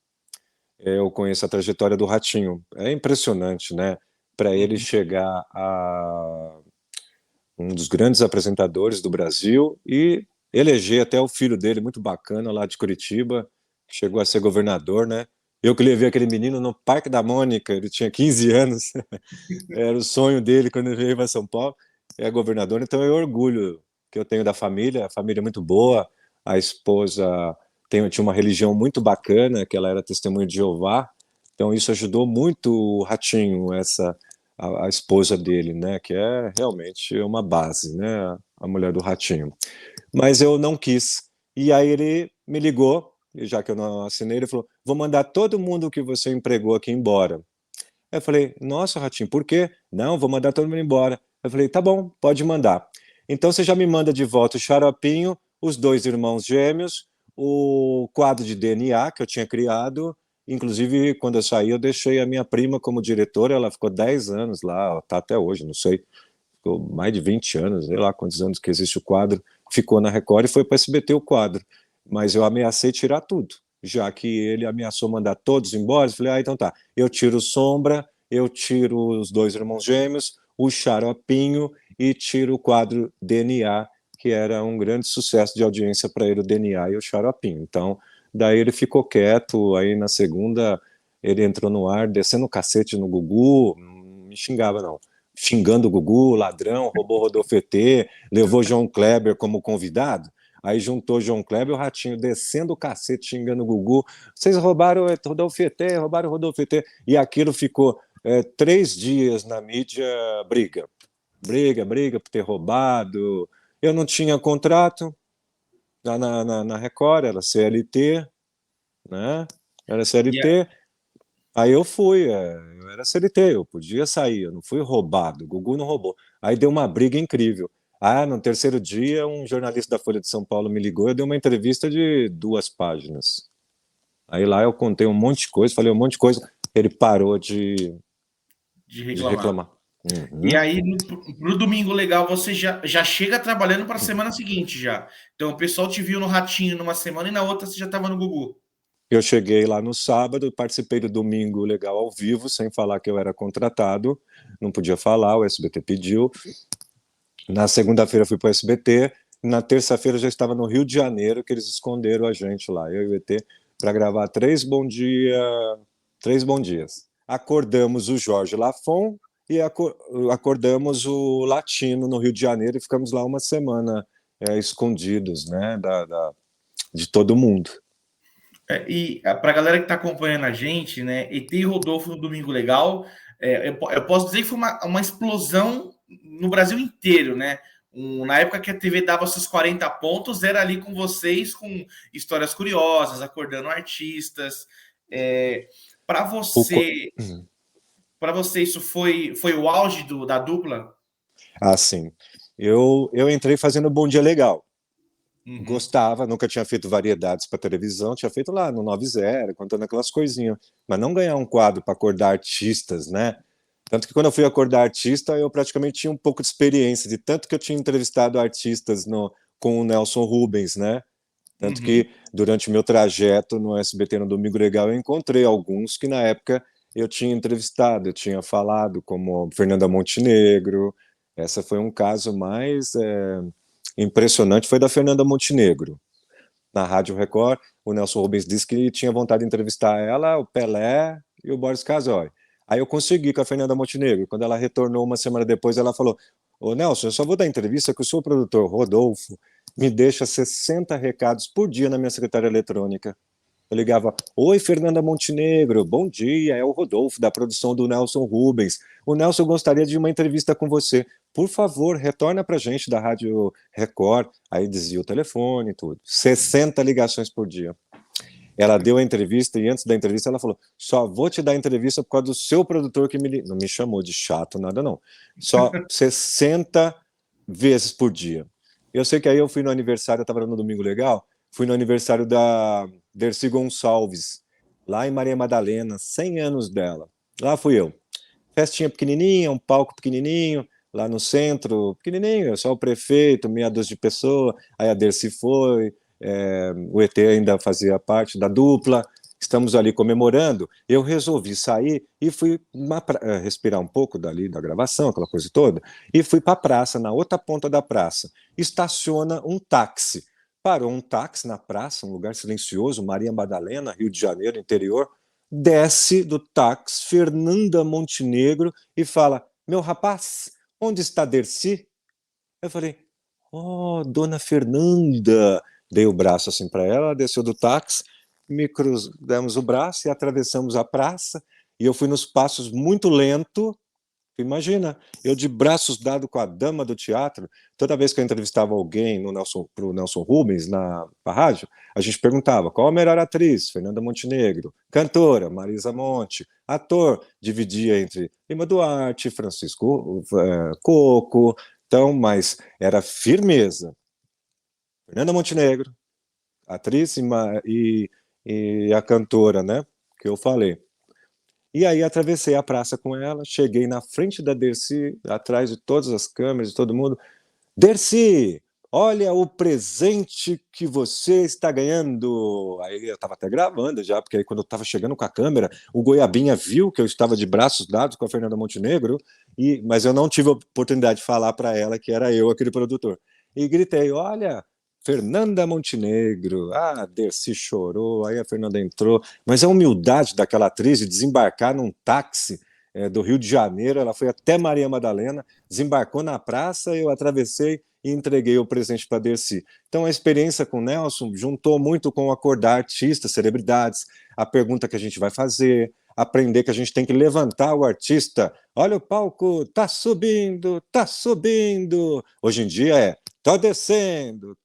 Eu conheço a trajetória do Ratinho. É impressionante, né? Para ele Uhum. chegar a um dos grandes apresentadores do Brasil e eleger até o filho dele, muito bacana, lá de Curitiba, que chegou a ser governador, né? Eu que levei aquele menino no Parque da Mônica, ele tinha 15 anos, era o sonho dele quando ele veio para São Paulo, é governador, então eu orgulho que eu tenho da família, a família é muito boa, a esposa tinha uma religião muito bacana, que ela era testemunha de Jeová, então isso ajudou muito o Ratinho, a esposa dele, né, que é realmente uma base, né, a mulher do Ratinho. Mas eu não quis. E aí ele me ligou, e já que eu não assinei, ele falou: vou mandar todo mundo que você empregou aqui embora. Eu falei: nossa, Ratinho, por quê? Não, vou mandar todo mundo embora. Eu falei: tá bom, pode mandar. Então você já me manda de volta o Xaropinho, os dois irmãos gêmeos, o quadro de DNA que eu tinha criado. Inclusive, quando eu saí, eu deixei a minha prima como diretora, ela ficou 10 anos lá, está até hoje, não sei, ficou mais de 20 anos, sei lá quantos anos que existe o quadro, ficou na Record e foi para SBT o quadro. Mas eu ameacei tirar tudo, já que ele ameaçou mandar todos embora. Eu falei: ah, então tá, eu tiro Sombra, eu tiro os dois irmãos gêmeos, o Xaropinho e tiro o quadro DNA, que era um grande sucesso de audiência para ele, o DNA e o Xaropinho. Então, daí ele ficou quieto, aí na segunda ele entrou no ar, descendo o cacete no Gugu, não me xingava não, xingando o Gugu, ladrão, roubou Rodolfo ET, levou João Kleber como convidado. Aí juntou João Kleber e o Ratinho descendo o cacete, xingando o Gugu. Vocês roubaram o Rodolfo ET, roubaram o Rodolfo ET. E aquilo ficou 3 dias na mídia, briga. Briga, briga por ter roubado. Eu não tinha contrato na Record, era CLT, né? Era E, a- CLT. Aí eu fui, eu era CLT, eu podia sair, eu não fui roubado, o Gugu não roubou. Aí deu uma briga incrível. Ah, no terceiro dia, um jornalista da Folha de São Paulo me ligou, eu dei uma entrevista de 2 páginas. Aí lá eu contei um monte de coisa, falei um monte de coisa, ele parou de de reclamar. reclamar. E Uhum. aí, no Domingo Legal, você já chega trabalhando para a semana seguinte já. Então, o pessoal te viu no Ratinho numa semana e na outra você já estava no Gugu. Eu cheguei lá no sábado, participei do Domingo Legal ao vivo, sem falar que eu era contratado, não podia falar, o SBT pediu. Na segunda-feira fui para o SBT. Na terça-feira já estava no Rio de Janeiro, que eles esconderam a gente lá, eu e o ET, para gravar três bom dias. Acordamos o Jorge Lafon e acordamos o Latino no Rio de Janeiro e ficamos lá uma semana escondidos, né, de todo mundo. E para a galera que está acompanhando a gente, né? ET e Rodolfo no Domingo Legal, eu posso dizer que foi uma explosão no Brasil inteiro, né? Na época que a TV dava seus 40 pontos, era ali com vocês, com histórias curiosas, acordando artistas. É, para O, co- você, para você, isso foi o auge da dupla? assim, eu entrei fazendo Bom Dia Legal. Uhum, Gostava, nunca tinha feito variedades para televisão, tinha feito lá no 90, contando aquelas coisinhas, mas não ganhar um quadro para acordar artistas, né? Tanto que quando eu fui acordar artista, eu praticamente tinha um pouco de experiência, de tanto que eu tinha entrevistado artistas com o Nelson Rubens, né? Tanto uhum. que durante o meu trajeto no SBT no Domingo Legal, eu encontrei alguns que na época eu tinha entrevistado, eu tinha falado, como Fernanda Montenegro. Essa foi um caso mais impressionante, foi da Fernanda Montenegro. Na Rádio Record, o Nelson Rubens disse que tinha vontade de entrevistar ela, o Pelé e o Boris Casoy. Aí eu consegui com a Fernanda Montenegro. Quando ela retornou uma semana depois, ela falou: ô Nelson, eu só vou dar entrevista que o seu produtor, Rodolfo, me deixa 60 recados por dia na minha secretária eletrônica. Eu ligava, oi, Fernanda Montenegro, bom dia, é o Rodolfo, da produção do Nelson Rubens. O Nelson gostaria de uma entrevista com você. Por favor, retorna pra gente da Rádio Record. Aí dizia o telefone e tudo. 60 ligações por dia. Ela deu a entrevista e antes da entrevista ela falou, só vou te dar entrevista por causa do seu produtor que me... Não me chamou de chato, nada não. Só 60 vezes por dia. Eu sei que aí eu fui no aniversário, eu estava no Domingo Legal, fui no aniversário da Dercy Gonçalves, lá em Maria Madalena, 100 anos dela. Lá fui eu. Festinha pequenininha, um palco pequenininho, lá no centro, pequenininho, só o prefeito, meia dúzia de pessoas, aí a Dercy foi, o ET ainda fazia parte da dupla, estamos ali comemorando, eu resolvi sair e fui respirar um pouco dali da gravação, aquela coisa toda, e fui para a praça, na outra ponta da praça. Estaciona um táxi. Parou um táxi na praça, um lugar silencioso, Maria Madalena, Rio de Janeiro, interior. Desce do táxi Fernanda Montenegro e fala, meu rapaz, onde está Dercy? Eu falei, oh, dona Fernanda. Dei o braço assim para ela, desceu do táxi, demos o braço e atravessamos a praça. E eu fui nos passos muito lento. Imagina, eu de braços dados com a dama do teatro, toda vez que eu entrevistava alguém pro Nelson Rubens, na rádio, a gente perguntava qual a melhor atriz, Fernanda Montenegro, cantora, Marisa Monte, ator, dividia entre Lima Duarte, Francisco Coco, então, mas era firmeza. Fernanda Montenegro, atriz e a cantora, né, que eu falei. E aí atravessei a praça com ela, cheguei na frente da Dercy, atrás de todas as câmeras, de todo mundo. Dercy, olha o presente que você está ganhando. Aí eu estava até gravando já, porque aí quando eu estava chegando com a câmera, o Goiabinha viu que eu estava de braços dados com a Fernanda Montenegro, mas eu não tive a oportunidade de falar para ela que era eu, aquele produtor. E gritei, olha, Fernanda Montenegro. Ah, Dercy chorou, aí a Fernanda entrou. Mas a humildade daquela atriz de desembarcar num táxi do Rio de Janeiro, ela foi até Maria Madalena, desembarcou na praça, eu atravessei e entreguei o presente para Dercy. Então a experiência com o Nelson juntou muito com acordar artistas, celebridades, a pergunta que a gente vai fazer, aprender que a gente tem que levantar o artista. Olha o palco, tá subindo, tá subindo. Hoje em dia tá descendo,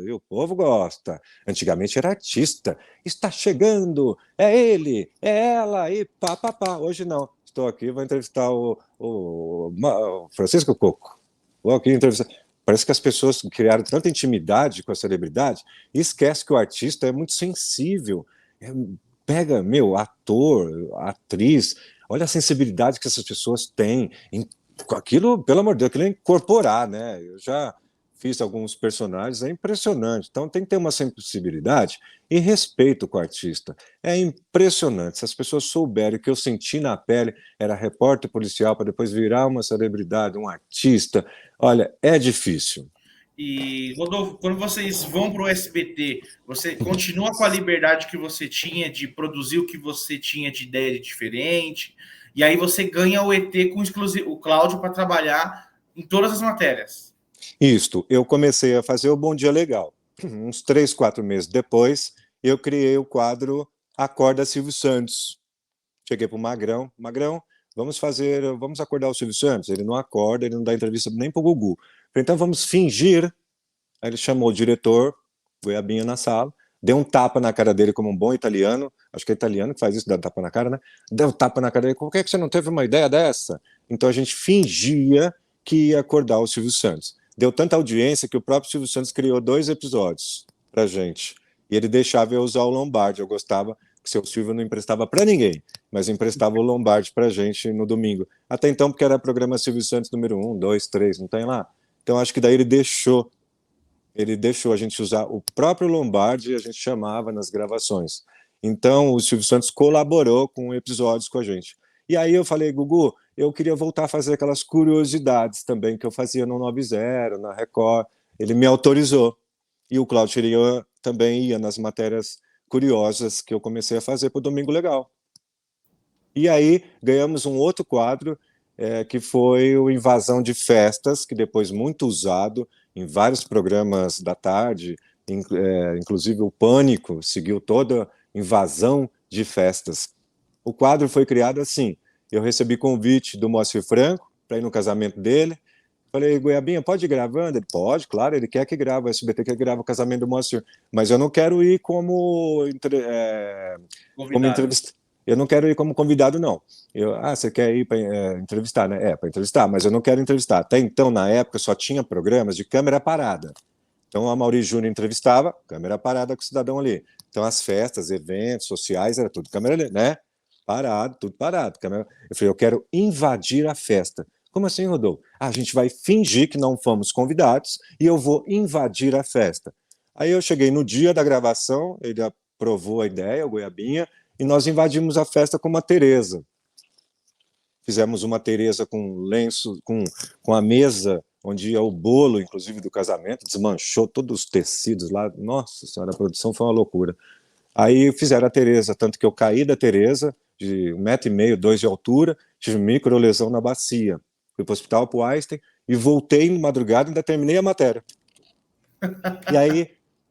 e o povo gosta. Antigamente era artista, está chegando, é ele, é ela, e pá, pá, pá. Hoje não, estou aqui, vou entrevistar o Francisco Coco. Vou aqui entrevistar. Parece que as pessoas criaram tanta intimidade com a celebridade e esquece que o artista é muito sensível. Pega, meu, ator, atriz, olha a sensibilidade que essas pessoas têm em aquilo, pelo amor de Deus, aquilo é incorporar, né? Eu já fiz alguns personagens, é impressionante. Então tem que ter uma sensibilidade e respeito com o artista. É impressionante. Se as pessoas souberem o que eu senti na pele, era repórter policial para depois virar uma celebridade, um artista, olha, é difícil. E, Rodolfo, quando vocês vão para o SBT, você continua com a liberdade que você tinha de produzir o que você tinha de ideia diferente, e aí você ganha o ET com o Cláudio para trabalhar em todas as matérias. Isto, eu comecei a fazer o Bom Dia Legal. Uns 3, 4 meses depois, eu criei o quadro Acorda Silvio Santos. Cheguei para o Magrão, vamos acordar o Silvio Santos? Ele não acorda, ele não dá entrevista nem para o Gugu. Falei, então vamos fingir. Aí ele chamou o diretor, Goiabinha na sala, deu um tapa na cara dele como um bom italiano, acho que é italiano que faz isso, dá um tapa na cara, né? Deu um tapa na cara dele, por que você não teve uma ideia dessa? Então a gente fingia que ia acordar o Silvio Santos. Deu tanta audiência que o próprio Silvio Santos criou 2 episódios pra gente. E ele deixava eu usar o Lombardi, eu gostava que seu Silvio não emprestava para ninguém, mas emprestava o Lombardi pra gente no domingo. Até então, porque era programa Silvio Santos número 1, 2, 3, não tem lá? Então acho que daí ele deixou a gente usar o próprio Lombardi e a gente chamava nas gravações. Então, o Silvio Santos colaborou com episódios com a gente. E aí eu falei, Gugu, eu queria voltar a fazer aquelas curiosidades também que eu fazia no 90, na Record. Ele me autorizou. E o Cláudio Chirian também ia nas matérias curiosas que eu comecei a fazer para o Domingo Legal. E aí ganhamos um outro quadro que foi o Invasão de Festas, que depois muito usado em vários programas da tarde, inclusive o Pânico seguiu toda invasão de festas. O quadro foi criado assim, eu recebi convite do Moacir Franco para ir no casamento dele, falei, Goiabinha, pode ir gravando? Ele, pode, claro, ele quer que grave, o SBT quer que grave o casamento do Moacir, mas eu não quero ir como Convidado. entrevista. Eu não quero ir como convidado, não. Você quer ir para entrevistar, né? Para entrevistar, mas eu não quero entrevistar. Até então, na época, só tinha programas de câmera parada. Então, a Mauri Júnior entrevistava, câmera parada com o cidadão ali. Então, as festas, eventos sociais, era tudo câmera, né? Parado, tudo parado. Câmera... Eu falei, eu quero invadir a festa. Como assim, Rodolfo? A gente vai fingir que não fomos convidados e eu vou invadir a festa. Aí eu cheguei no dia da gravação, ele aprovou a ideia, o Goiabinha, e nós invadimos a festa com uma Tereza. Fizemos uma Tereza com lenço, com a mesa onde ia o bolo, inclusive, do casamento, desmanchou todos os tecidos lá. Nossa senhora, a produção foi uma loucura. Aí fizeram a Tereza, tanto que eu caí da Tereza, de 1,5 m, 2 de altura, tive microlesão na bacia. Fui para o hospital, para o Einstein, e voltei de madrugada e ainda terminei a matéria.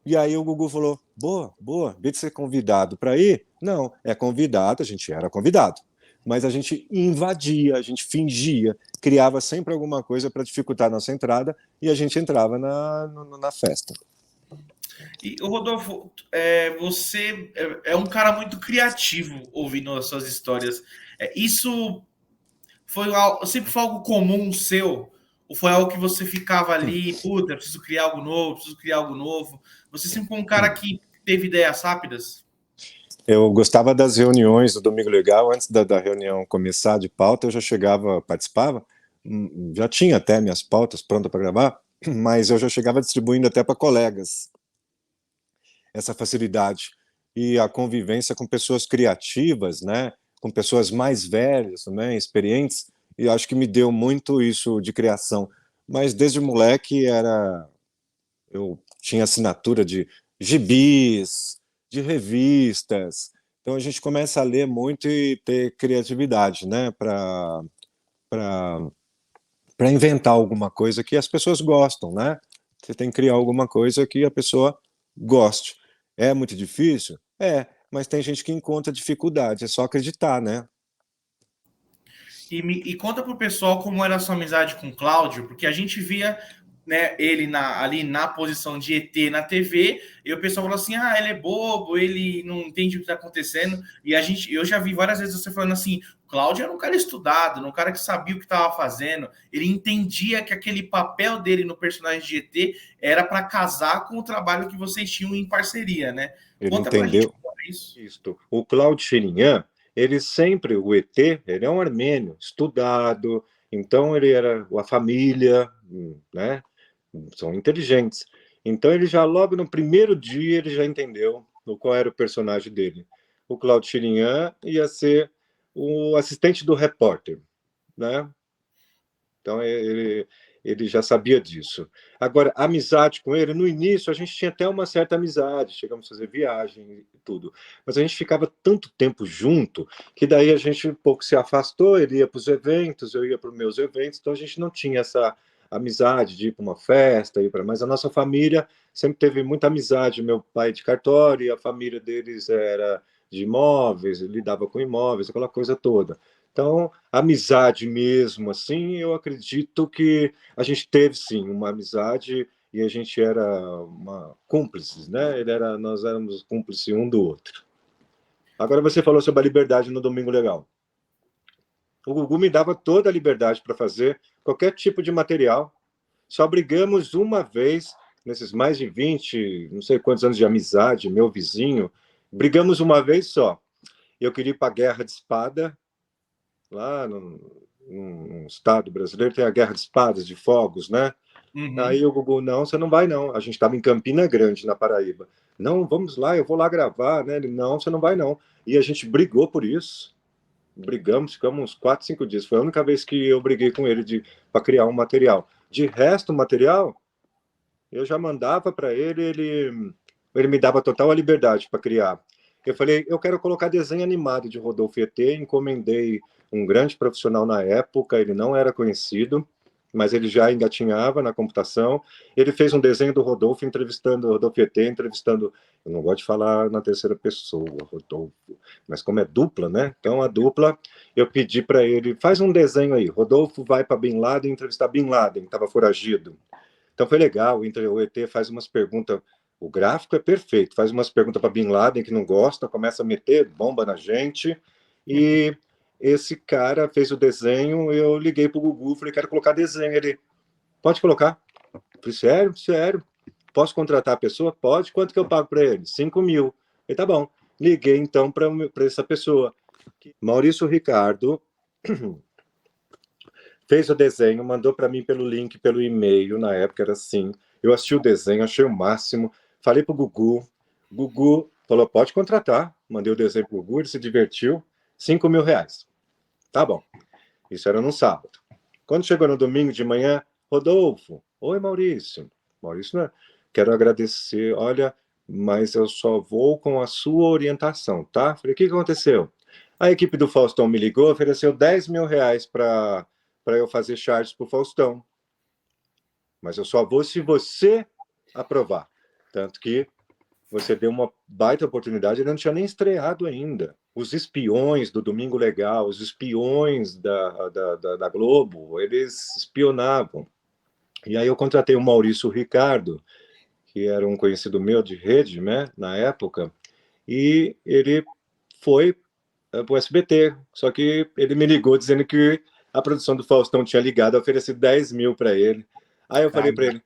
E aí o Gugu falou, boa, em vez de ser convidado para ir, não, é convidado, a gente era convidado, mas a gente invadia, a gente fingia, criava sempre alguma coisa para dificultar a nossa entrada e a gente entrava na festa. E o Rodolfo, você é um cara muito criativo ouvindo as suas histórias. Isso sempre foi algo comum seu? Ou foi algo que você ficava ali, puta, preciso criar algo novo, preciso criar algo novo? Você sempre foi um cara que teve ideias rápidas? Eu gostava das reuniões do Domingo Legal, antes da reunião começar de pauta, eu já chegava, participava, já tinha até minhas pautas prontas para gravar, mas eu já chegava distribuindo até para colegas essa facilidade e a convivência com pessoas criativas, né, com pessoas mais velhas, também experientes, e acho que me deu muito isso de criação. Mas desde moleque eu tinha assinatura de gibis, de revistas. Então a gente começa a ler muito e ter criatividade, né, para inventar alguma coisa que as pessoas gostam, né? Você tem que criar alguma coisa que a pessoa goste. É muito difícil? Mas tem gente que encontra dificuldade, é só acreditar, né? E conta pro pessoal como era a sua amizade com o Cláudio, porque a gente via, né, ele ali na posição de ET na TV, e o pessoal falou assim: ele é bobo, ele não entende o que está acontecendo. E eu já vi várias vezes você falando assim: o Cláudio era um cara estudado, um cara que sabia o que estava fazendo, ele entendia que aquele papel dele no personagem de ET era para casar com o trabalho que vocês tinham em parceria, né? Ele Conta pra gente entendeu como é isso. isto. O Claude Cherinhan, ele sempre, o ET, ele é um armênio, estudado, então ele era a família, né? São inteligentes. Então ele já logo no primeiro dia ele já entendeu qual era o personagem dele. O Claudio Cherinhan ia ser o assistente do repórter, né? Então ele já sabia disso. Agora, a amizade com ele, no início a gente tinha até uma certa amizade, chegamos a fazer viagem e tudo, mas a gente ficava tanto tempo junto que daí a gente um pouco se afastou, ele ia para os eventos, eu ia para os meus eventos, então a gente não tinha essa amizade de ir para uma festa, mas a nossa família sempre teve muita amizade, meu pai de cartório, a família deles era de imóveis, lidava com imóveis, aquela coisa toda. Então, amizade mesmo, assim, eu acredito que a gente teve, sim, uma amizade e a gente era cúmplices, né? Nós éramos cúmplices um do outro. Agora você falou sobre a liberdade no Domingo Legal. O Gugu me dava toda a liberdade para fazer qualquer tipo de material. Só brigamos uma vez, nesses mais de 20, não sei quantos anos de amizade, meu vizinho, brigamos uma vez só. Eu queria ir para a guerra de espada, lá no estado brasileiro tem a guerra de espadas, de fogos, né? Aí o Gugu, não, você não vai não. A gente estava em Campina Grande, na Paraíba. Não, vamos lá, eu vou lá gravar, né? Ele, não, você não vai não. E a gente brigou por isso. Brigamos, ficamos uns 4, 5 dias. Foi a única vez que eu briguei com ele para criar um material. De resto, o material, eu já mandava para ele, ele me dava total a liberdade para criar. Eu falei, eu quero colocar desenho animado de Rodolfo ET, encomendei um grande profissional na época, ele não era conhecido, mas ele já engatinhava na computação. Ele fez um desenho do Rodolfo entrevistando o Rodolfo ET, entrevistando. Eu não gosto de falar na terceira pessoa, Rodolfo, mas como é dupla, né? Então a dupla, eu pedi para ele, faz um desenho aí. Rodolfo vai para Bin Laden entrevistar Bin Laden, que estava foragido. Então foi legal, o ET faz umas perguntas, o gráfico é perfeito, faz umas perguntas para Bin Laden que não gosta, começa a meter bomba na gente, e esse cara fez o desenho, eu liguei pro Gugu, falei, quero colocar desenho, ele, pode colocar? Eu falei, sério? Sério? Posso contratar a pessoa? Pode, quanto que eu pago para ele? 5.000. Ele, tá bom. Liguei então para essa pessoa. Maurício Ricardo fez o desenho, mandou para mim pelo link, pelo e-mail, na época era assim. Eu assisti o desenho, achei o máximo. Falei pro Gugu. Gugu falou, pode contratar. Mandei o desenho pro Gugu, ele se divertiu. 5.000 reais. Tá bom. Isso era no sábado. Quando chegou no domingo de manhã, Rodolfo, oi Maurício. Maurício, né? Quero agradecer, olha, mas eu só vou com a sua orientação, tá? Falei, o que aconteceu? A equipe do Faustão me ligou, ofereceu 10.000 reais para eu fazer charges para o Faustão. Mas eu só vou se você aprovar. Tanto que você deu uma baita oportunidade, ele não tinha nem estreado ainda. Os espiões do Domingo Legal, os espiões da Globo, eles espionavam. E aí eu contratei o Maurício Ricardo, que era um conhecido meu de rede, né, na época, e ele foi para o SBT. Só que ele me ligou dizendo que a produção do Faustão tinha ligado, oferecido 10.000 para ele. Aí eu falei para ele,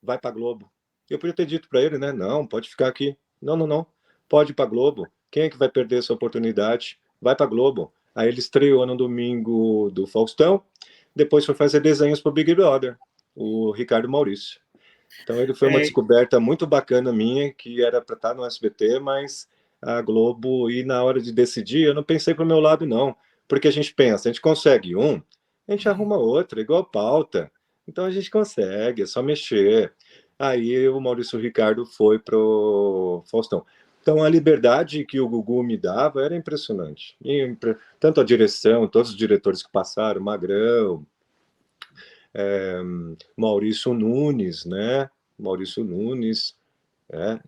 vai para Globo. Eu podia ter dito para ele, né? Não, pode ficar aqui. Não, não, não. Pode ir para Globo. Quem é que vai perder essa oportunidade? Vai para Globo. Aí ele estreou no domingo do Faustão, depois foi fazer desenhos para o Big Brother, o Ricardo Maurício. Então ele foi uma descoberta muito bacana minha, que era para estar no SBT, mas a Globo, e na hora de decidir, eu não pensei para o meu lado, não. Porque a gente pensa, a gente consegue um, a gente arruma outro, igual pauta. Então a gente consegue, é só mexer. Aí o Maurício Ricardo foi pro Faustão. Então a liberdade que o Gugu me dava era impressionante. Tanto a direção, todos os diretores que passaram, Magrão, Maurício Nunes, né? Maurício Nunes,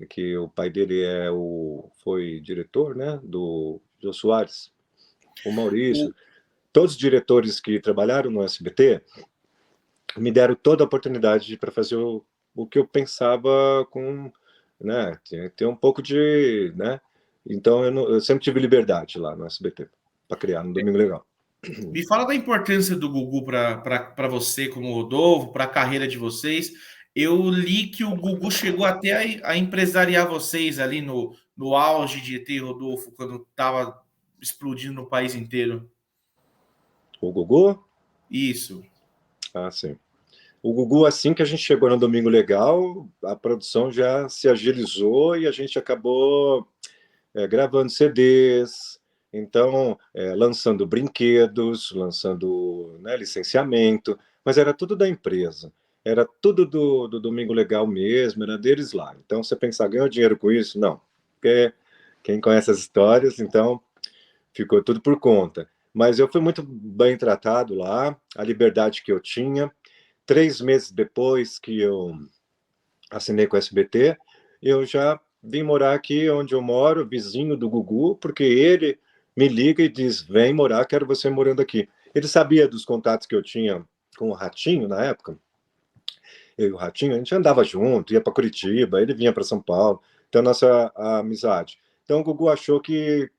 que o pai dele foi diretor, né? Do Jô Soares. O Maurício. Todos os diretores que trabalharam no SBT me deram toda a oportunidade para fazer o que eu pensava com, né? Ter um pouco de, né? Então eu sempre tive liberdade lá no SBT para criar no Domingo Legal. Me fala da importância do Gugu para você, como Rodolfo, para a carreira de vocês. Eu li que o Gugu chegou até a empresariar vocês ali no auge de ET e Rodolfo, quando estava explodindo no país inteiro. O Gugu? Isso. Ah, sim. O Gugu, assim que a gente chegou no Domingo Legal, a produção já se agilizou e a gente acabou gravando CDs, então lançando brinquedos, lançando, né, licenciamento, mas era tudo da empresa, era tudo do Domingo Legal mesmo, era deles lá. Então você pensar, ganhou dinheiro com isso? Não, porque quem conhece as histórias, então ficou tudo por conta. Mas eu fui muito bem tratado lá, a liberdade que eu tinha. 3 meses depois que eu assinei com o SBT, eu já vim morar aqui onde eu moro, vizinho do Gugu, porque ele me liga e diz: vem morar, quero você morando aqui. Ele sabia dos contatos que eu tinha com o Ratinho na época. Eu e o Ratinho, a gente andava junto, ia para Curitiba, ele vinha para São Paulo, então nossa amizade. Então o Gugu achou que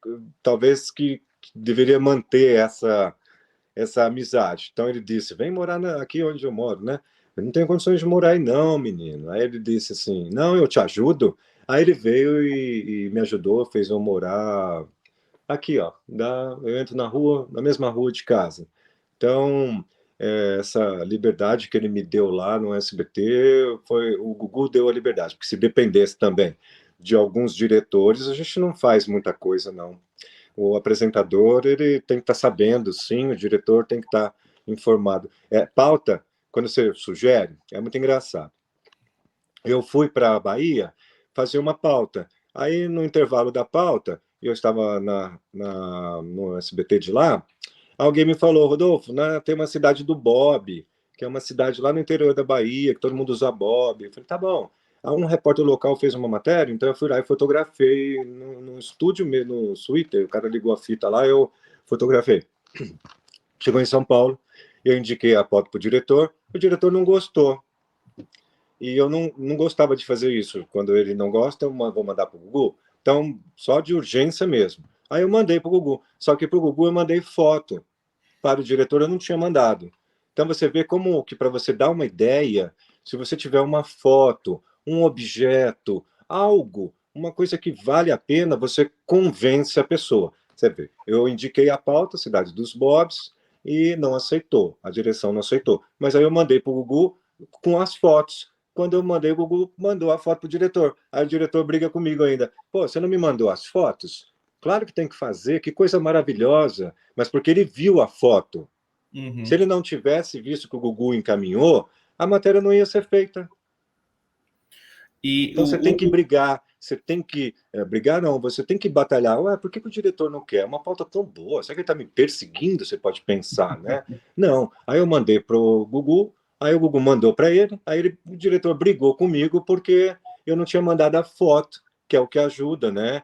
talvez que deveria manter essa amizade. Então ele disse: vem morar aqui onde eu moro, né? Eu não tenho condições de morar aí, não, menino. Aí ele disse assim: não, eu te ajudo. Aí ele veio e me ajudou, fez eu morar aqui, ó. Eu entro na rua, na mesma rua de casa. Então, essa liberdade que ele me deu lá no SBT, o Gugu deu a liberdade, porque se dependesse também de alguns diretores, a gente não faz muita coisa, não. O apresentador, ele tem que estar sabendo, sim, o diretor tem que estar informado. Pauta, quando você sugere, é muito engraçado. Eu fui para a Bahia fazer uma pauta. Aí, no intervalo da pauta, e eu estava no SBT de lá, alguém me falou, Rodolfo, né, tem uma cidade do Bob, que é uma cidade lá no interior da Bahia, que todo mundo usa Bob. Eu falei, tá bom. Aí um repórter local fez uma matéria, então eu fui lá e fotografei no estúdio mesmo, no Twitter, o cara ligou a fita lá, eu fotografei. Chegou em São Paulo, eu indiquei a foto para o diretor não gostou. E eu não gostava de fazer isso. Quando ele não gosta, eu vou mandar para o Gugu. Então, só de urgência mesmo. Aí eu mandei para o Gugu. Só que para o Gugu eu mandei foto. Para o diretor eu não tinha mandado. Então você vê como que para você dar uma ideia, se você tiver uma foto, um objeto, algo, uma coisa que vale a pena, você convence a pessoa. Você vê, eu indiquei a pauta, Cidade dos Bobs, e não aceitou, a direção não aceitou. Mas aí eu mandei para o Gugu com as fotos. Quando eu mandei, o Gugu mandou a foto para o diretor. Aí o diretor briga comigo ainda. Pô, você não me mandou as fotos? Claro que tem que fazer, que coisa maravilhosa. Mas porque ele viu a foto. Se Uhum. ele não tivesse visto que o Gugu encaminhou, a matéria não ia ser feita. E Então você tem que brigar, você tem que. Brigar não, você tem que batalhar. Ué, por que o diretor não quer? É uma pauta tão boa. Será que ele está me perseguindo? Você pode pensar, né? Não. Aí eu mandei para o Gugu, aí o Gugu mandou para ele, o diretor brigou comigo porque eu não tinha mandado a foto, que é o que ajuda, né?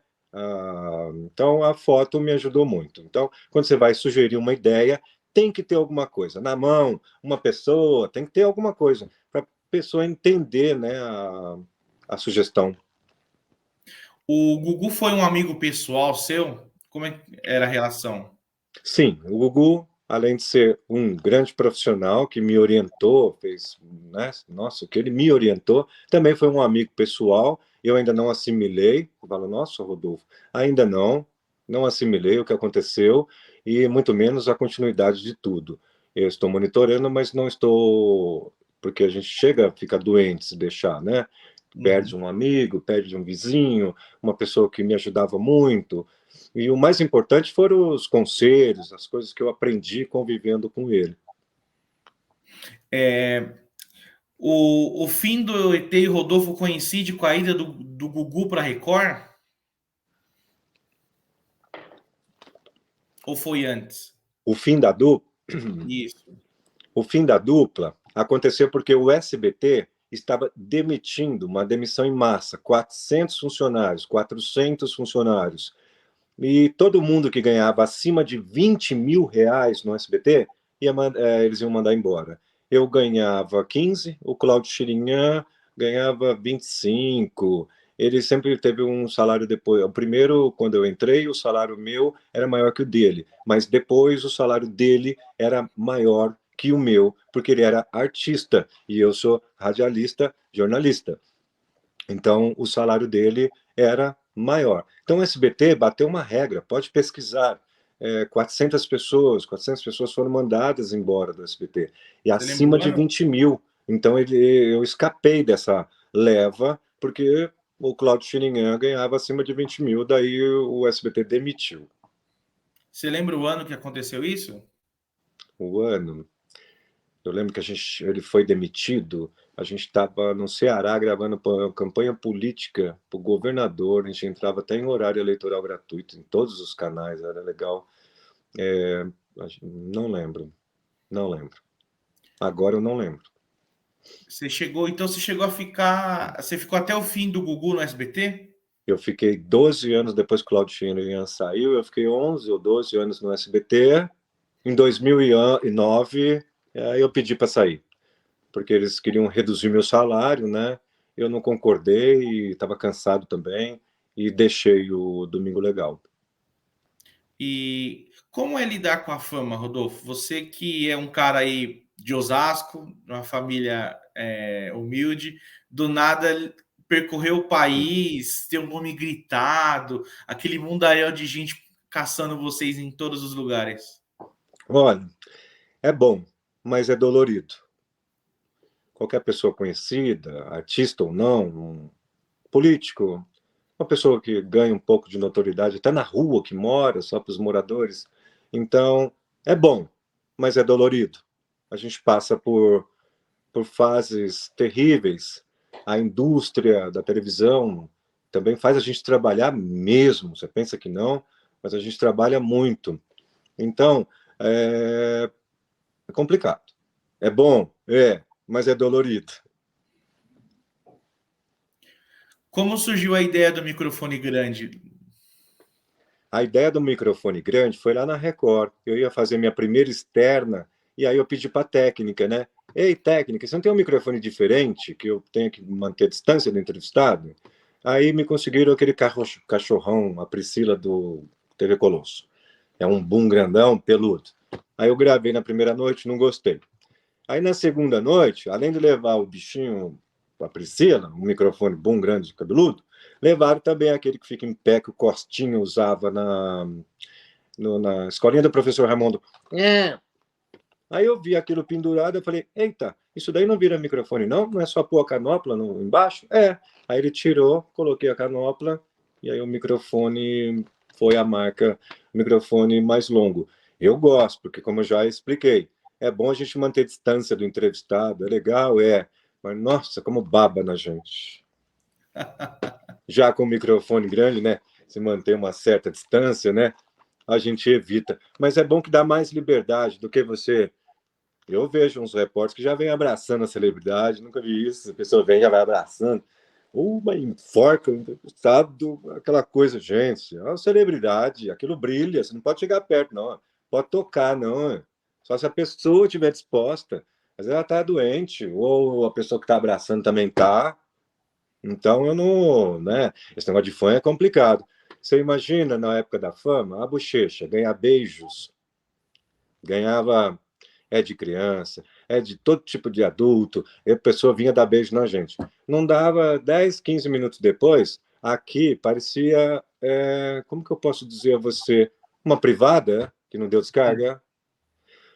Então a foto me ajudou muito. Então, quando você vai sugerir uma ideia, tem que ter alguma coisa na mão, uma pessoa, tem que ter alguma coisa para a pessoa entender, né, a sugestão. o Gugu foi um amigo pessoal seu? Como é que era a relação? Sim, o Gugu, além de ser um grande profissional que me orientou, fez, né, nossa, o que ele me orientou, também foi um amigo pessoal. Eu ainda não assimilei, eu falo, nossa, Rodolfo, ainda não assimilei o que aconteceu e muito menos a continuidade de tudo. Eu estou monitorando, mas não estou, porque a gente chega, fica doente se deixar, né? Perde Uhum. um amigo, perde um vizinho, uma pessoa que me ajudava muito. E o mais importante foram os conselhos, as coisas que eu aprendi convivendo com ele. É, o fim do ET e Rodolfo coincide com a ida do Gugu para Record? Ou foi antes? O fim da dupla, Isso. o fim da dupla aconteceu porque o SBT estava demitindo, uma demissão em massa, 400 funcionários, 400 funcionários. E todo mundo que ganhava acima de 20 mil reais no SBT, eles iam mandar embora. Eu ganhava 15, o Cláudio Chirinhã ganhava 25. Ele sempre teve um salário depois. O primeiro, quando eu entrei, o salário meu era maior que o dele, mas depois o salário dele era maior que o meu, porque ele era artista e eu sou radialista, jornalista. Então, o salário dele era maior. Então, o SBT bateu uma regra, pode pesquisar. 400 pessoas foram mandadas embora do SBT, e Você lembra acima o de ano? 20 mil. Então, eu escapei dessa leva, porque o Claudio Chininhan ganhava acima de 20 mil, daí o SBT demitiu. Você lembra o ano que aconteceu isso? O ano, eu lembro que ele foi demitido. A gente estava no Ceará gravando campanha política para o governador. A gente entrava até em horário eleitoral gratuito em todos os canais, era legal. É, não lembro, não lembro. Agora eu não lembro. Então você chegou a ficar, você ficou até o fim do Gugu no SBT? Eu fiquei 12 anos depois que o Claudio Chirinhan saiu, eu fiquei 11 ou 12 anos no SBT. Em 2009, eu pedi para sair, porque eles queriam reduzir meu salário, né? Eu não concordei, estava cansado também e deixei o Domingo Legal. E como é lidar com a fama, Rodolfo? Você que é um cara aí de Osasco, de uma família humilde, do nada percorreu o país, ter um nome gritado, aquele mundaréu de gente caçando vocês em todos os lugares. Olha, é bom, mas é dolorido. Qualquer pessoa conhecida, artista ou não, um político, uma pessoa que ganha um pouco de notoriedade, até na rua que mora, só para os moradores. Então, é bom, mas é dolorido. A gente passa por fases terríveis. A indústria da televisão também faz a gente trabalhar mesmo. Você pensa que não, mas a gente trabalha muito. Então, é complicado. É bom? Mas é dolorido. Como surgiu a ideia do microfone grande? A ideia do microfone grande foi lá na Record. Eu ia fazer minha primeira externa e aí eu pedi para a técnica, né? Ei, técnica, você não tem um microfone diferente que eu tenho que manter a distância do entrevistado? Aí me conseguiram aquele cachorrão, a Priscila do TV Colosso. É um boom grandão, peludo. Aí eu gravei na primeira noite, não gostei. Aí na segunda noite, além de levar o bichinho, a Priscila, um microfone bom, grande, cabeludo, levaram também aquele que fica em pé, que o Costinho usava na escolinha do professor Raimundo. Aí eu vi aquilo pendurado, eu falei, eita, isso daí não vira microfone não? Não é só pôr a canopla embaixo? É. Aí ele tirou, coloquei a canopla, e aí o microfone foi a marca, microfone mais longo. Eu gosto, porque como eu já expliquei, é bom a gente manter distância do entrevistado, é legal, mas nossa, como baba na gente. Já com o microfone grande, né, se manter uma certa distância, né, a gente evita. Mas é bom que dá mais liberdade do que você. Eu vejo uns repórteres que já vêm abraçando a celebridade, nunca vi isso. A pessoa vem e já vai abraçando. Uma enforca o entrevistado, aquela coisa, gente. É uma celebridade, aquilo brilha, você não pode chegar perto, não. Pode tocar, não. Só se a pessoa estiver disposta. Às vezes ela está doente, ou a pessoa que está abraçando também está. Então eu não. Né? Esse negócio de fã é complicado. Você imagina, na época da fama, a Bochecha ganhar beijos, ganhava de criança, de todo tipo de adulto, e a pessoa vinha dar beijo na gente. Não dava 10, 15 minutos depois, aqui parecia, como que eu posso dizer a você, uma privada que não deu descarga.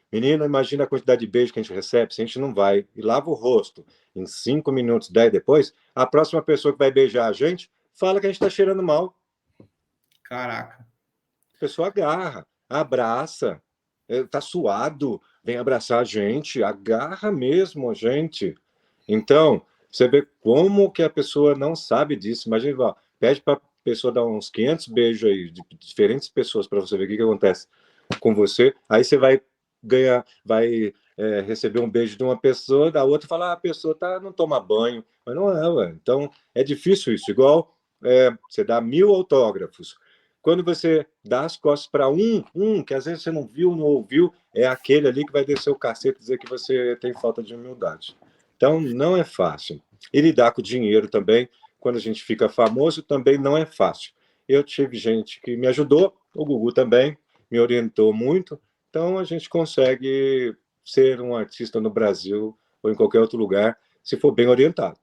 Menino, imagina a quantidade de beijo que a gente recebe, se a gente não vai e lava o rosto em 5 minutos, 10 depois, a próxima pessoa que vai beijar a gente fala que a gente está cheirando mal. Caraca. A pessoa agarra, abraça, tá suado, vem abraçar a gente, agarra mesmo a gente. Então, você vê como que a pessoa não sabe disso. Imagina, ó, pede para a pessoa dar uns 500 beijos aí de diferentes pessoas para você ver o que acontece com você. Aí você vai ganhar, vai receber um beijo de uma pessoa, da outra fala, a pessoa não toma banho. Mas não é, ué. Então, é difícil isso. Igual você dá 1000 autógrafos. Quando você dá as costas para que às vezes você não viu, não ouviu, é aquele ali que vai descer o cacete e dizer que você tem falta de humildade. Então, não é fácil. E lidar com o dinheiro também, quando a gente fica famoso, também não é fácil. Eu tive gente que me ajudou, o Gugu também me orientou muito, então a gente consegue ser um artista no Brasil ou em qualquer outro lugar, se for bem orientado.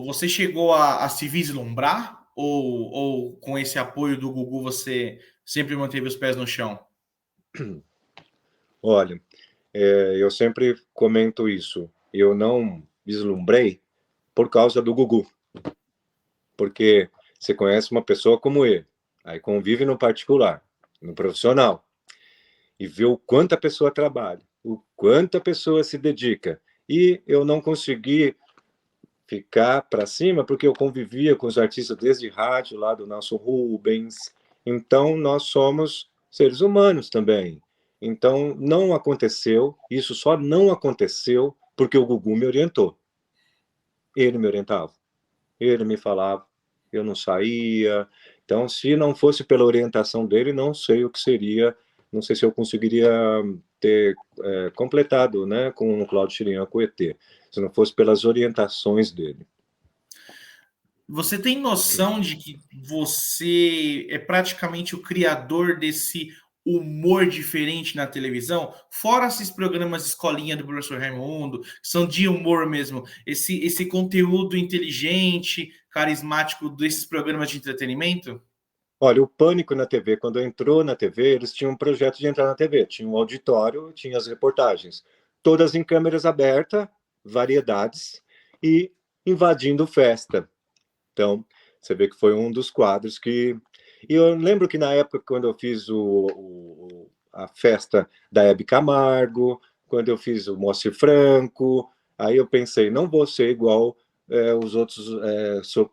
Você chegou a se vislumbrar? Ou com esse apoio do Gugu você sempre manteve os pés no chão? Olha, eu sempre comento isso. Eu não vislumbrei por causa do Gugu. Porque você conhece uma pessoa como ele, aí convive no particular, no profissional, e vê o quanto a pessoa trabalha, o quanto a pessoa se dedica. E eu não consegui ficar para cima porque eu convivia com os artistas desde rádio, lá do Nelson Rubens. Então, nós somos seres humanos também. Então, não aconteceu, isso só não aconteceu porque o Gugu me orientou. Ele me orientava, ele me falava, eu não saía. Então, se não fosse pela orientação dele, não sei o que seria, não sei se eu conseguiria ter completado, né, com o Claudio Chiriaco o ET, se não fosse pelas orientações dele. Você tem noção de que você é praticamente o criador desse humor diferente na televisão? Fora esses programas de escolinha do professor Raimundo, que são de humor mesmo, esse conteúdo inteligente, carismático desses programas de entretenimento? Olha, o Pânico na TV, quando entrou na TV, eles tinham um projeto de entrar na TV. Tinha um auditório, tinha as reportagens. Todas em câmeras abertas, variedades, e invadindo festa. Então, você vê que foi um dos quadros que... E eu lembro que na época, quando eu fiz a festa da Hebe Camargo, quando eu fiz o Moacir Franco, aí eu pensei, não vou ser igual os outros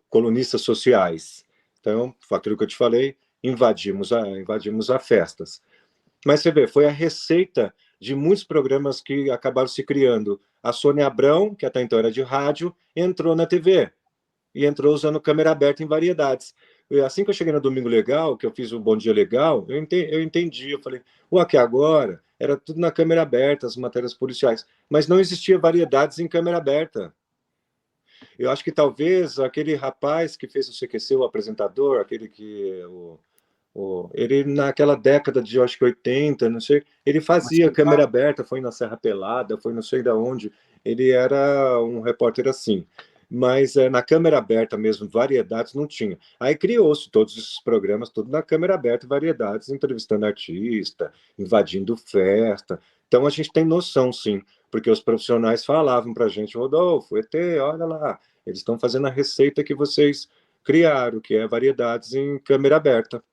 colunistas sociais. Então, foi aquilo que eu te falei, invadimos a festas. Mas você vê, foi a receita de muitos programas que acabaram se criando. A Sônia Abrão, que até então era de rádio, entrou na TV e entrou usando câmera aberta em variedades. E assim que eu cheguei no Domingo Legal, que eu fiz o Bom Dia Legal, eu entendi, eu falei, aqui agora era tudo na câmera aberta, as matérias policiais, mas não existia variedades em câmera aberta. Eu acho que talvez aquele rapaz que fez o CQC, o apresentador, aquele que ele naquela década de acho que 80, não sei, ele fazia câmera aberta, foi na Serra Pelada, foi não sei de onde, ele era um repórter assim. Mas na câmera aberta mesmo, variedades não tinha. Aí criou-se todos esses programas, tudo na câmera aberta, variedades, entrevistando artista, invadindo festa. Então a gente tem noção, sim, porque os profissionais falavam para a gente, Rodolfo, ET, olha lá, eles estão fazendo a receita que vocês criaram, que é variedades em câmera aberta,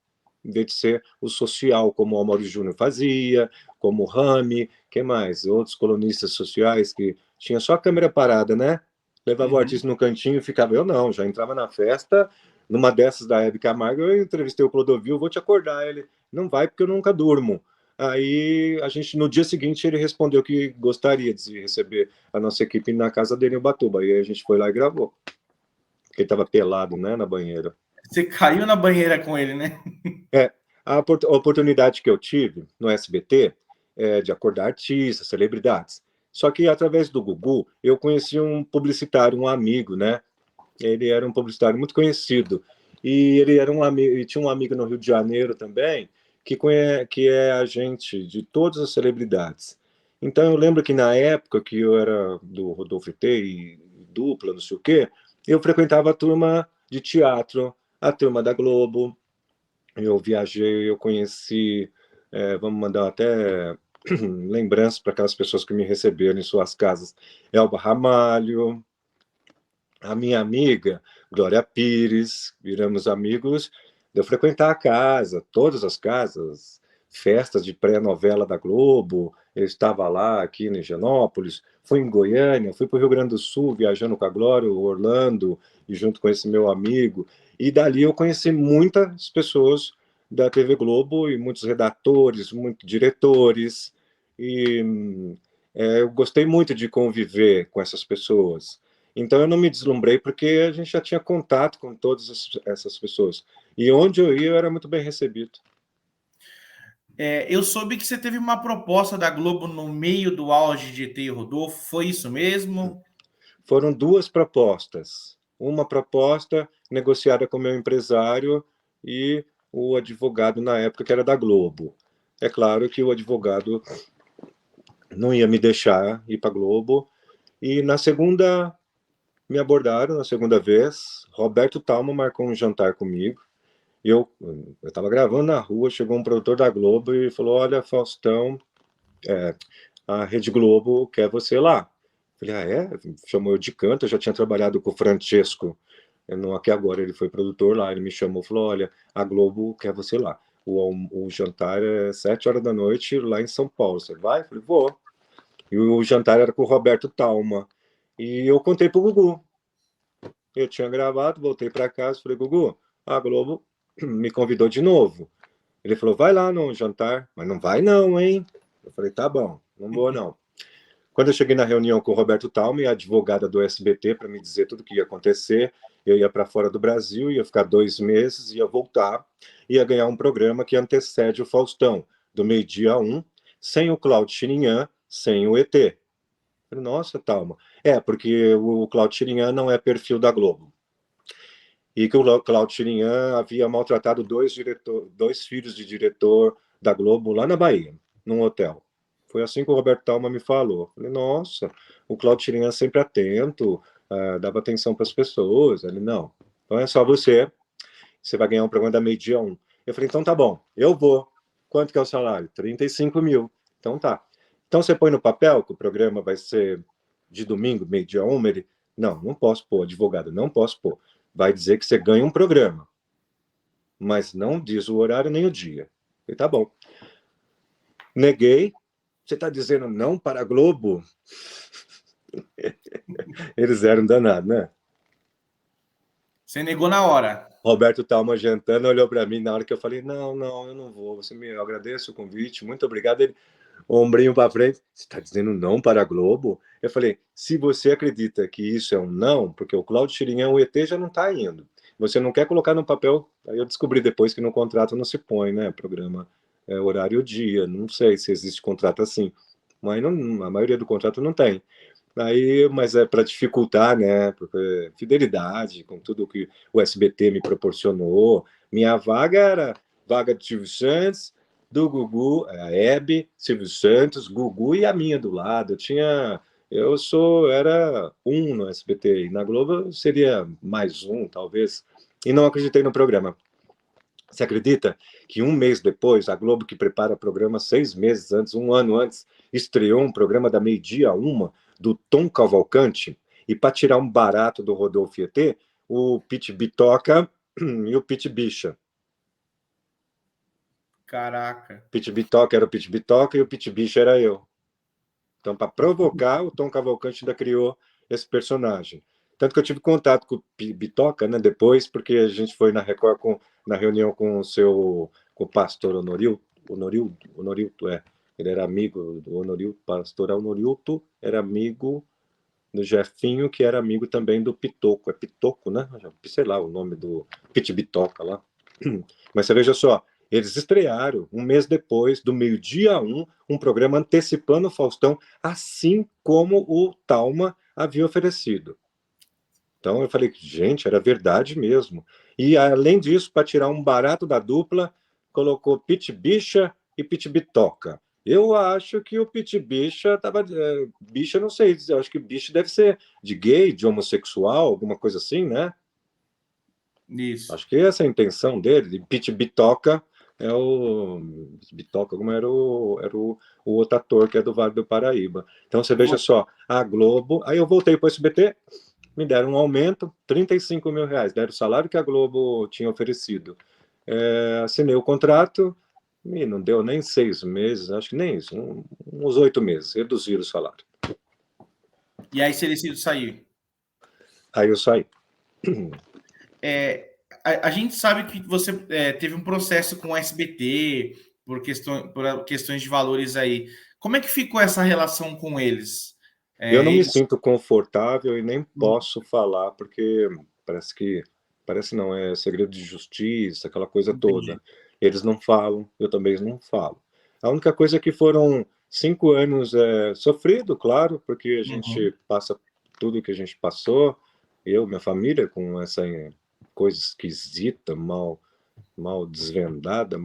em vez de ser o social, como o Amaury Júnior fazia, como o Rami, que mais? Outros colunistas sociais que tinha só a câmera parada, né? Levava o artista no cantinho e ficava. Eu não, já entrava na festa, numa dessas da Hebe Camargo, eu entrevistei o Clodovil, vou te acordar. Ele, não vai porque eu nunca durmo. Aí a gente, no dia seguinte, ele respondeu que gostaria de receber a nossa equipe na casa dele em Ubatuba. Aí a gente foi lá e gravou. Porque ele estava pelado, né, na banheira. Você caiu na banheira com ele, né? A oportunidade que eu tive no SBT é de acordar artistas, celebridades. Só que através do Gugu, eu conheci um publicitário, um amigo, né? Ele era um publicitário muito conhecido. E ele era um amigo, e tinha um amigo no Rio de Janeiro também, que é agente de todas as celebridades. Então eu lembro que na época que eu era do Rodolfo T e dupla, não sei o quê, eu frequentava a turma de teatro, a turma da Globo. Eu viajei, eu conheci, vamos mandar até lembranças para aquelas pessoas que me receberam em suas casas. Elba Ramalho, a minha amiga Glória Pires, viramos amigos de eu frequentar a casa, todas as casas, festas de pré-novela da Globo. Eu estava lá aqui em Higienópolis, fui em Goiânia, fui para o Rio Grande do Sul viajando com a Glória, Orlando, e junto com esse meu amigo. E dali eu conheci muitas pessoas da TV Globo e muitos redatores, muitos diretores. E eu gostei muito de conviver com essas pessoas. Então eu não me deslumbrei porque a gente já tinha contato com todas essas pessoas. E onde eu ia, eu era muito bem recebido. Eu soube que você teve uma proposta da Globo no meio do auge de ET e Rodolfo. Foi isso mesmo? Foram duas propostas. Uma proposta negociada com o meu empresário e o advogado na época que era da Globo. É claro que o advogado não ia me deixar ir para a Globo. E na segunda, me abordaram, na segunda vez, Roberto Talma marcou um jantar comigo. Eu estava gravando na rua, chegou um produtor da Globo e falou: Olha, Faustão, a Rede Globo quer você lá. Falei: Ah, é? Chamou eu de canto, eu já tinha trabalhado com o Francesco, não aqui agora, ele foi produtor lá, ele me chamou e falou: Olha, a Globo quer você lá. O jantar é 7 horas da noite lá em São Paulo. Você vai? Eu falei: Vou. E o jantar era com o Roberto Talma. E eu contei pro Gugu. Eu tinha gravado, voltei para casa, falei: Gugu, a Globo me convidou de novo. Ele falou: vai lá no jantar, mas não vai não, hein? Eu falei: tá bom, não vou não. Quando eu cheguei na reunião com o Roberto Talme, a advogada do SBT, para me dizer tudo o que ia acontecer, eu ia para fora do Brasil, ia ficar 2 meses, ia voltar, ia ganhar um programa que antecede o Faustão, do meio-dia a 1, sem o Claudio Chininhan, sem o ET. Eu falei: nossa, Talma. Porque o Claudio Chininhan não é perfil da Globo. E que o Claudio Chininhan havia maltratado dois filhos de diretor da Globo lá na Bahia, num hotel. Foi assim que o Roberto Talma me falou. Falei: nossa, o Claudio Chininhan sempre atento, dava atenção para as pessoas. Ele: não, então é só você vai ganhar um programa da meio-dia 1. Eu falei: então tá bom, eu vou. Quanto que é o salário? 35 mil. Então tá. Então você põe no papel que o programa vai ser de domingo, meio-dia 1. Ele: não posso pôr, advogado, não posso pôr. Vai dizer que você ganha um programa, mas não diz o horário nem o dia. E tá bom. Neguei. Você está dizendo não para a Globo? Eles eram danados, né? Você negou na hora. Roberto Talma jantando, olhou para mim na hora que eu falei, não, não, eu não vou, eu agradeço o convite, muito obrigado. Ele, ombrinho para frente, você está dizendo não para a Globo? Eu falei, se você acredita que isso é um não, porque o Cláudio Chirinhão, o ET já não está indo, você não quer colocar no papel, aí eu descobri depois que no contrato não se põe, né, programa, horário dia, não sei se existe contrato assim, mas não, a maioria do contrato não tem. Aí, mas é para dificultar, né? Porque fidelidade com tudo que o SBT me proporcionou. Minha vaga era vaga do Silvio Santos, do Gugu, a Hebe, Silvio Santos, Gugu e a minha do lado. Era um no SBT, e na Globo seria mais um, talvez. E não acreditei no programa. Você acredita que um mês depois, a Globo, que prepara programa 6 meses antes, um ano antes, estreou um programa da meio-dia a uma, do Tom Cavalcante, e para tirar um barato do Rodolfo ET, o Pit Bitoca e o Pit Bicha. Caraca. Pit Bitoca era o Pit Bitoca e o Pit Bicha era eu. Então, para provocar, o Tom Cavalcante ainda criou esse personagem. Tanto que eu tive contato com o Bitoca, né, depois, porque a gente foi na Record na reunião com com o pastor Honorilto, ele era amigo do Honorilto, pastor Honorilto era amigo do Jefinho, que era amigo também do Pitoco. É Pitoco, né? Sei lá o nome do Pit Bitoca lá. Mas você veja só, eles estrearam um mês depois, do meio-dia a um programa antecipando o Faustão, assim como o Talma havia oferecido. Então eu falei, gente, era verdade mesmo. E além disso, para tirar um barato da dupla, colocou Pit Bicha e Pit Bitoca. Eu acho que o Pit Bicha estava. Bicha, não sei, eu acho que bicha deve ser de gay, de homossexual, alguma coisa assim, né? Isso. Acho que essa é a intenção dele. Pit Bitoca é o. Bitoca, como o outro ator que é do Vale do Paraíba. Então você veja só, a Globo. Aí eu voltei para o SBT, me deram um aumento, R$ 35.000, deram o salário que a Globo tinha oferecido. Assinei o contrato e não deu nem 6 meses, acho que nem isso, uns 8 meses, reduziram o salário. E aí você decide sair. Aí eu saí. A gente sabe que você teve um processo com o SBT por questões de valores aí. Como é que ficou essa relação com eles? Eu não me Eles... sinto confortável e nem posso falar, porque parece não, é segredo de justiça, aquela coisa Entendi. toda. Eles não falam, eu também não falo. A única coisa é que foram 5 anos sofrido, claro, porque a Uhum. gente passa tudo que a gente passou, eu, minha família, com essa coisa esquisita, mal desvendada,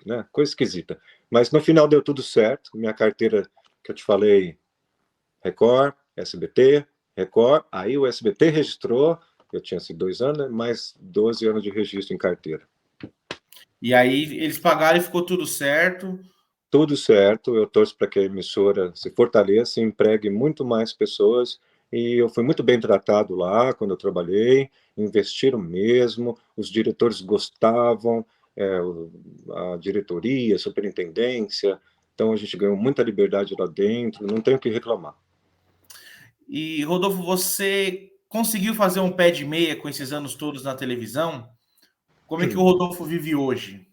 né, coisa esquisita. Mas no final deu tudo certo, minha carteira, que eu te falei, Record, SBT, Record, aí o SBT registrou, eu tinha sido 2 anos, né, mais 12 anos de registro em carteira. E aí eles pagaram e ficou tudo certo. Tudo certo, eu torço para que a emissora se fortaleça e empregue muito mais pessoas, e eu fui muito bem tratado lá quando eu trabalhei, investiram mesmo, os diretores gostavam, a diretoria, a superintendência, então a gente ganhou muita liberdade lá dentro, não tenho o que reclamar. E, Rodolfo, você conseguiu fazer um pé de meia com esses anos todos na televisão? Como é que o Rodolfo vive hoje?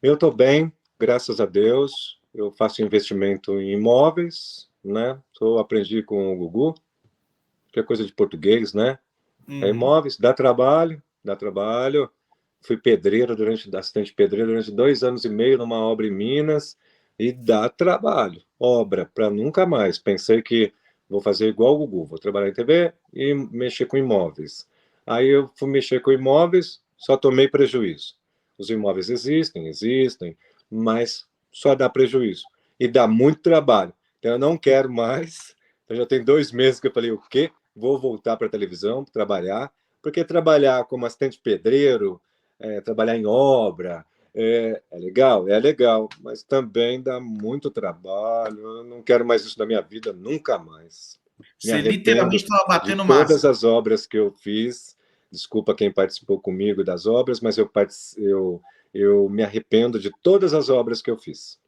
Eu estou bem, graças a Deus. Eu faço investimento em imóveis, né? Aprendi com o Gugu, que é coisa de português, né? Uhum. Imóveis, dá trabalho, dá trabalho. Fui assistente pedreiro durante 2 anos e meio numa obra em Minas, e dá trabalho. Obra, para nunca mais. Pensei que vou fazer igual o Gugu, vou trabalhar em TV e mexer com imóveis. Aí eu fui mexer com imóveis, só tomei prejuízo. Os imóveis existem, mas só dá prejuízo. E dá muito trabalho. Então eu não quero mais. Eu já tem 2 meses que eu falei, o quê? Vou voltar para a televisão, trabalhar, porque trabalhar como assistente pedreiro, trabalhar em obra, é legal, mas também dá muito trabalho. Eu não quero mais isso na minha vida, nunca mais. Me Você literalmente arrependo estava de batendo todas massa. as obras que eu fiz. Desculpa quem participou comigo das obras, mas eu me arrependo de todas as obras que eu fiz.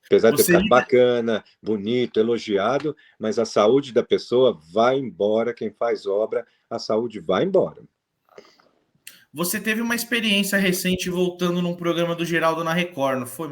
Apesar de ter Você ficado bacana, bonito, elogiado, mas a saúde da pessoa vai embora. Quem faz obra, a saúde vai embora. Você teve uma experiência recente voltando num programa do Geraldo na Record, não foi?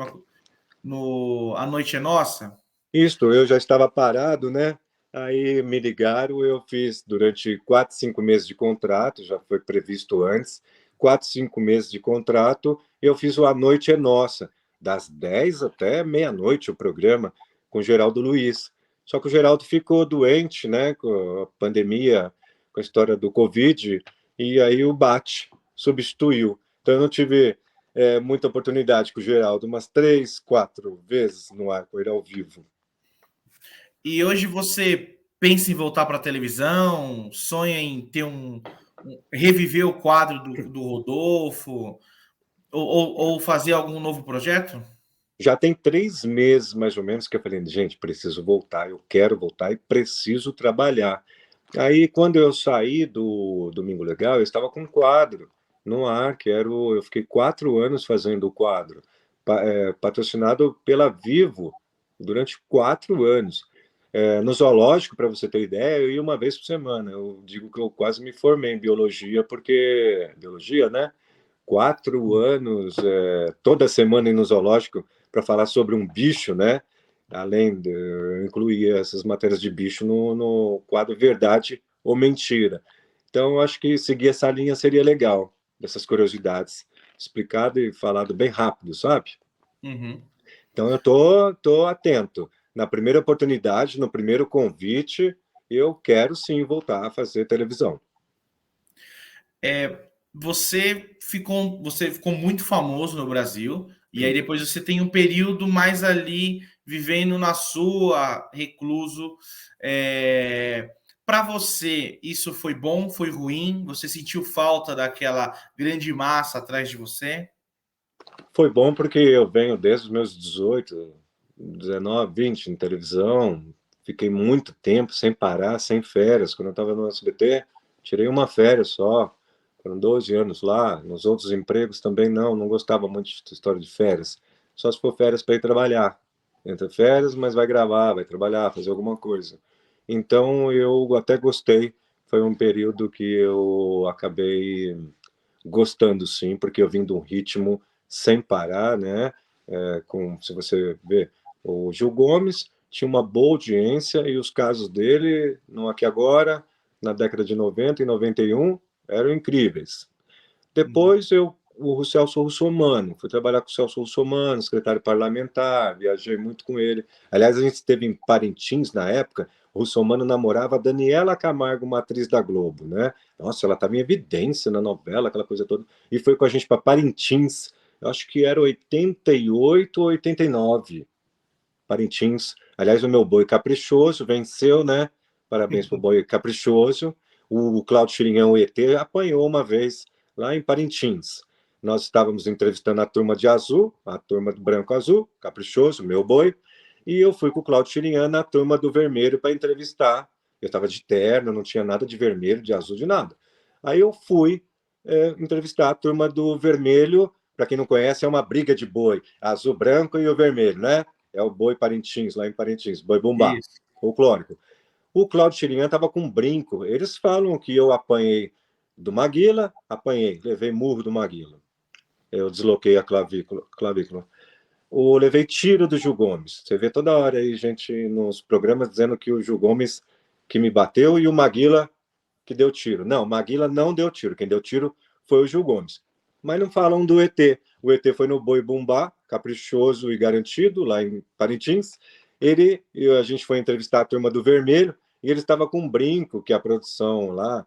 No A Noite é Nossa? Isto, eu já estava parado, né? Aí me ligaram, eu fiz durante 4, 5 meses de contrato, já foi previsto antes, 4, 5 meses de contrato, eu fiz o A Noite é Nossa, das 10 até meia-noite o programa, com o Geraldo Luiz. Só que o Geraldo ficou doente, né, com a pandemia, com a história do Covid, e aí o Bate substituiu. Então eu não tive muita oportunidade com o Geraldo, umas 3, 4 vezes no ar com ele ao vivo. E hoje você pensa em voltar para a televisão, sonha em ter reviver o quadro do Rodolfo, ou fazer algum novo projeto? Já tem 3 meses, mais ou menos, que eu falei, gente, preciso voltar, eu quero voltar e preciso trabalhar. Aí, quando eu saí do Domingo Legal, eu estava com um quadro no ar, eu fiquei 4 anos fazendo o quadro, patrocinado pela Vivo, durante 4 anos. No zoológico, para você ter ideia, eu ia uma vez por semana. Eu digo que eu quase me formei em biologia, porque... Biologia, né? 4 anos, toda semana ir no zoológico para falar sobre um bicho, né? Além de eu incluir essas matérias de bicho no quadro Verdade ou Mentira. Então, eu acho que seguir essa linha seria legal, dessas curiosidades, explicado e falado bem rápido, sabe? Uhum. Então, eu tô atento. Na primeira oportunidade, no primeiro convite, eu quero sim voltar a fazer televisão. Você ficou muito famoso no Brasil, e aí depois você tem um período mais ali vivendo na sua, recluso. Para você, isso foi bom, foi ruim? Você sentiu falta daquela grande massa atrás de você? Foi bom porque eu venho desde os meus 18, 19, 20 em televisão, fiquei muito tempo sem parar, sem férias. Quando eu estava no SBT, tirei uma férias só, foram 12 anos lá. Nos outros empregos também não gostava muito de história de férias, só se for férias para ir trabalhar. Entra férias, mas vai gravar, vai trabalhar, fazer alguma coisa. Então eu até gostei, foi um período que eu acabei gostando sim, porque eu vim de um ritmo sem parar, né? Se você vê, o Gil Gomes tinha uma boa audiência e os casos dele, no Aqui Agora, na década de 90 e 91, eram incríveis. Uhum. Depois o Celso Russomano, fui trabalhar com o Celso Russomano, secretário parlamentar, viajei muito com ele. Aliás, a gente esteve em Parintins na época, o Russomano namorava a Daniela Camargo, uma atriz da Globo, né? Nossa, ela estava em evidência na novela, aquela coisa toda. E foi com a gente para Parintins, eu acho que era 88 ou 89, Parintins. Aliás, o meu boi caprichoso venceu, né? Parabéns pro boi caprichoso. O Cláudio Chirinhão, o ET, apanhou uma vez lá em Parintins. Nós estávamos entrevistando a turma de azul, a turma do branco azul, caprichoso, meu boi, e eu fui com o Cláudio Chirinhão na turma do vermelho para entrevistar. Eu estava de terno, não tinha nada de vermelho, de azul, de nada. Aí eu fui entrevistar a turma do vermelho. Para quem não conhece, é uma briga de boi, azul, branco e o vermelho, né? É o boi Parintins, lá em Parintins, boi bumbá, Isso. folclórico. O Cláudio Chirian estava com um brinco. Eles falam que eu apanhei do Maguila, apanhei, levei murro do Maguila. Eu desloquei a clavícula. Levei tiro do Gil Gomes. Você vê toda hora aí gente nos programas dizendo que o Gil Gomes que me bateu e o Maguila que deu tiro. Não, o Maguila não deu tiro. Quem deu tiro foi o Gil Gomes. Mas não falam do ET. O ET foi no Boi Bumbá, caprichoso e garantido, lá em Parintins. A gente foi entrevistar a turma do Vermelho e ele estava com um brinco que a produção lá,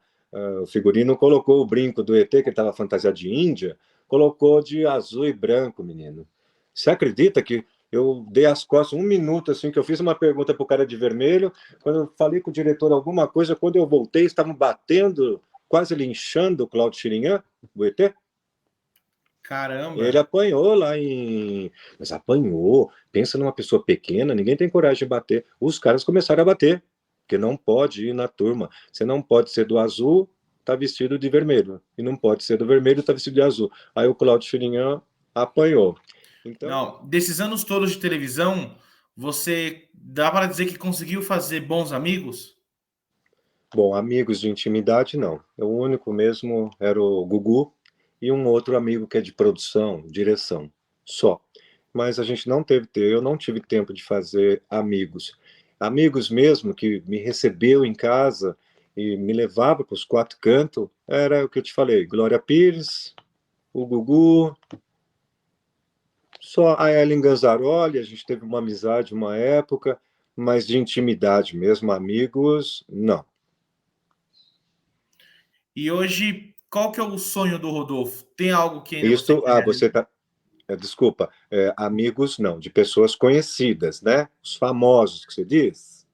o figurino, colocou o brinco do ET, que ele estava fantasiado de Índia, colocou de azul e branco, menino. Você acredita que eu dei as costas 1 minuto, assim, que eu fiz uma pergunta para o cara de vermelho, quando eu falei com o diretor alguma coisa, quando eu voltei, estavam batendo, quase linchando o Claudio Chirinhã, o ET. Ele Caramba. apanhou lá em. Mas apanhou. Pensa numa pessoa pequena, ninguém tem coragem de bater. Os caras começaram a bater, porque não pode ir na turma. Você não pode ser do azul, tá vestido de vermelho. E não pode ser do vermelho, tá vestido de azul. Aí o Claudio Chirinhã apanhou. Então, Não, desses anos todos de televisão, você dá para dizer que conseguiu fazer bons amigos? bom, amigos de intimidade, não. O único mesmo era o Gugu e um outro amigo que é de produção, direção, só. Mas a gente não teve, eu não tive tempo de fazer amigos. Amigos mesmo que me recebeu em casa e me levava para os quatro cantos, era o que eu te falei, Glória Pires, o Gugu, só a Ellen Ganzaroli, a gente teve uma amizade uma época, mas de intimidade mesmo, amigos, não. E hoje, qual que é o sonho do Rodolfo? Tem algo que ainda você Isso, quer realizar? você tá, desculpa, amigos não, de pessoas conhecidas, né? Os famosos que você diz.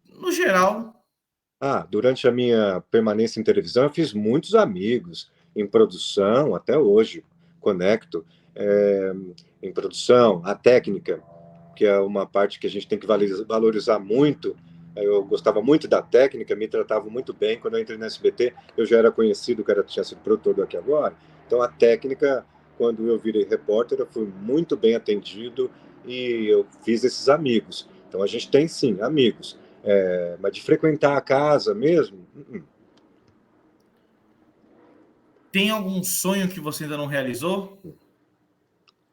No geral, Durante a minha permanência em televisão, eu fiz muitos amigos em produção, até hoje, conecto, é, em produção, a técnica, que é uma parte que a gente tem que valorizar muito. Eu gostava muito da técnica, me tratavam muito bem. Quando eu entrei na SBT, eu já era conhecido, que tinha sido produtor do Aqui Agora. Então, a técnica, quando eu virei repórter, eu fui muito bem atendido e eu fiz esses amigos. Então, a gente tem, sim, amigos. Mas de frequentar a casa mesmo, tem algum sonho que você ainda não realizou?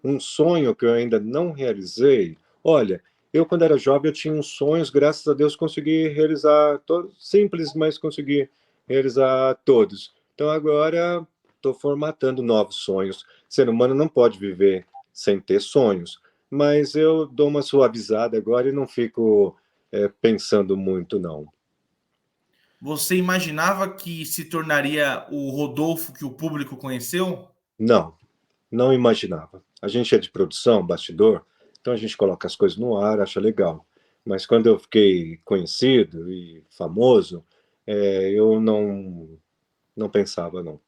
um sonho que eu ainda não realizei. Olha, eu quando era jovem eu tinha uns sonhos, graças a Deus consegui realizar todos, simples, mas consegui realizar todos. Então agora estou formatando novos sonhos. O ser humano não pode viver sem ter sonhos, mas eu dou uma suavizada agora e não fico pensando muito, não. Você imaginava que se tornaria o Rodolfo que o público conheceu? Não, não imaginava. A gente é de produção, bastidor, então a gente coloca as coisas no ar, acha legal. Mas quando eu fiquei conhecido e famoso, eu não pensava, não.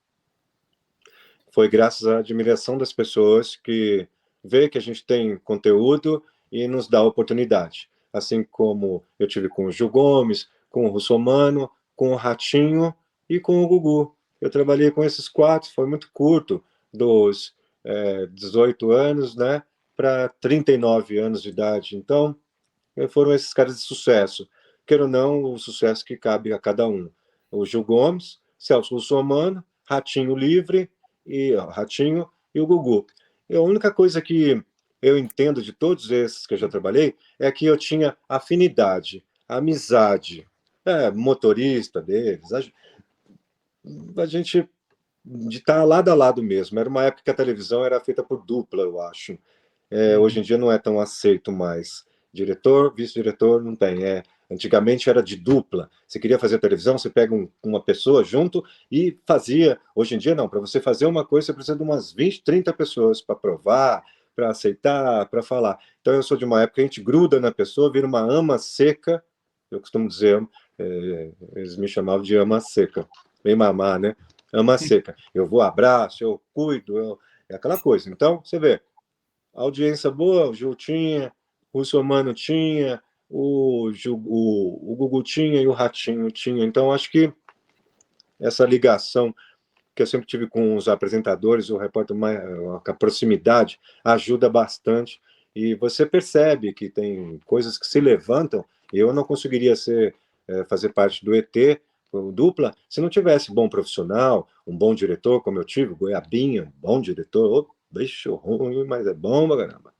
Foi graças à admiração das pessoas que vê que a gente tem conteúdo e nos dá oportunidade. Assim como eu tive com o Gil Gomes, com o Russomano, com o Ratinho e com o Gugu. Eu trabalhei com esses quatro, foi muito curto, dos 18 anos, né, para 39 anos de idade. Então, foram esses caras de sucesso. Quer ou não, o sucesso que cabe a cada um. O Gil Gomes, Celso Russomano, Ratinho Livre, Ratinho e o Gugu. E a única coisa que eu entendo de todos esses que eu já trabalhei é que eu tinha afinidade, amizade, motorista deles, a gente de estar lado a lado mesmo. Era uma época que a televisão era feita por dupla, eu acho. Hoje em dia não é tão aceito mais. Diretor, vice-diretor, não tem. Antigamente era de dupla. Você queria fazer televisão, você pega uma pessoa junto e fazia. Hoje em dia não. Para você fazer uma coisa, você precisa de umas 20, 30 pessoas para provar, para aceitar, para falar. Então eu sou de uma época que a gente gruda na pessoa, vira uma ama seca. Eu costumo dizer, eles me chamavam de ama seca. Bem mamar, né? Ama seca. Eu vou, abraço, eu cuido, é aquela coisa. Então, você vê, audiência boa, o Gil tinha, o Russomano tinha, o Gugu tinha e o Ratinho tinha. Então, acho que essa ligação que eu sempre tive com os apresentadores, o repórter, mais, a proximidade, ajuda bastante. E você percebe que tem coisas que se levantam. Eu não conseguiria fazer parte do ET, o dupla, se não tivesse bom profissional, um bom diretor, como eu tive, o Goiabinha, um bom diretor, bicho ruim, mas é bom, caramba.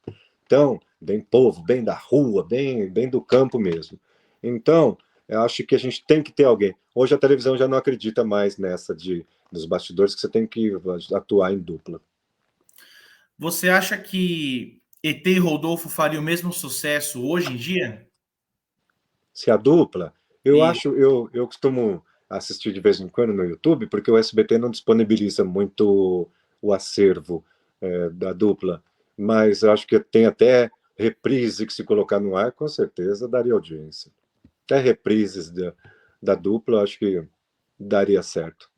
Então, bem povo, bem da rua, bem do campo mesmo. Então, eu acho que a gente tem que ter alguém. Hoje a televisão já não acredita mais nessa dos bastidores que você tem que atuar em dupla. Você acha que ET e Rodolfo faria o mesmo sucesso hoje em dia? Se a dupla, eu E acho, eu costumo assistir de vez em quando no YouTube, porque o SBT não disponibiliza muito o acervo da dupla, mas eu acho que tem até reprise que se colocar no ar, com certeza daria audiência. Até reprises da dupla, acho que daria certo.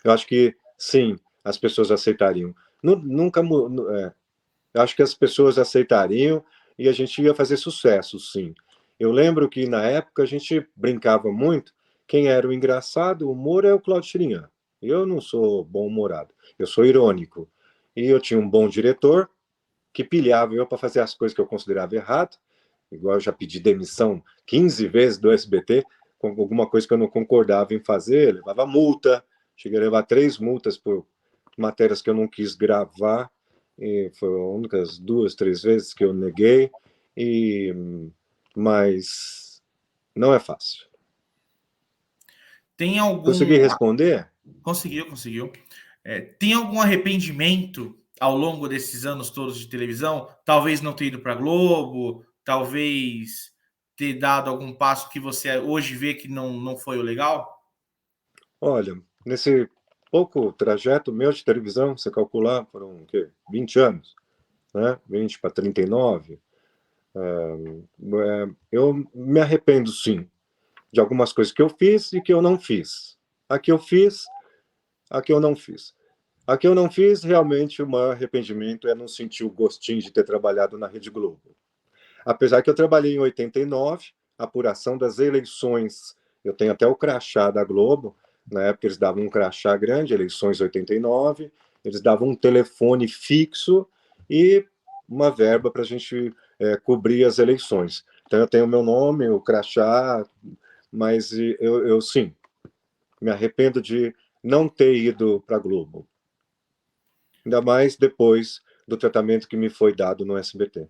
Eu acho que sim, as pessoas aceitariam. Nunca, eu acho que as pessoas aceitariam e a gente ia fazer sucesso, sim. Eu lembro que na época a gente brincava muito. Quem era o engraçado, o humor é o Claudio Chirinhan. Eu não sou bom-humorado, eu sou irônico. E eu tinha um bom diretor, que pilhava eu para fazer as coisas que eu considerava errado, igual eu já pedi demissão 15 vezes do SBT, com alguma coisa que eu não concordava em fazer, levava multa, cheguei a levar 3 multas por matérias que eu não quis gravar, e foram as únicas 2, 3 vezes que eu neguei, e, mas não é fácil. Tem Consegui algum. responder? Conseguiu, conseguiu. Tem algum arrependimento ao longo desses anos todos de televisão? Talvez não ter ido para Globo, talvez ter dado algum passo que você hoje vê que não foi o legal? Olha, nesse pouco trajeto meu de televisão, você calcular, foram o quê? 20 anos, né? 20 para 39. Eu me arrependo, sim, de algumas coisas que eu fiz e que eu não fiz. A que eu fiz, a que eu não fiz. A que eu não fiz, realmente, o maior arrependimento é não sentir o gostinho de ter trabalhado na Rede Globo. Apesar que eu trabalhei em 89, apuração das eleições, eu tenho até o crachá da Globo, na época eles davam um crachá grande, eleições 89, eles davam um telefone fixo e uma verba para a gente cobrir as eleições. Então eu tenho o meu nome, o crachá, mas eu sim, me arrependo de não ter ido para a Globo. Ainda mais depois do tratamento que me foi dado no SBT.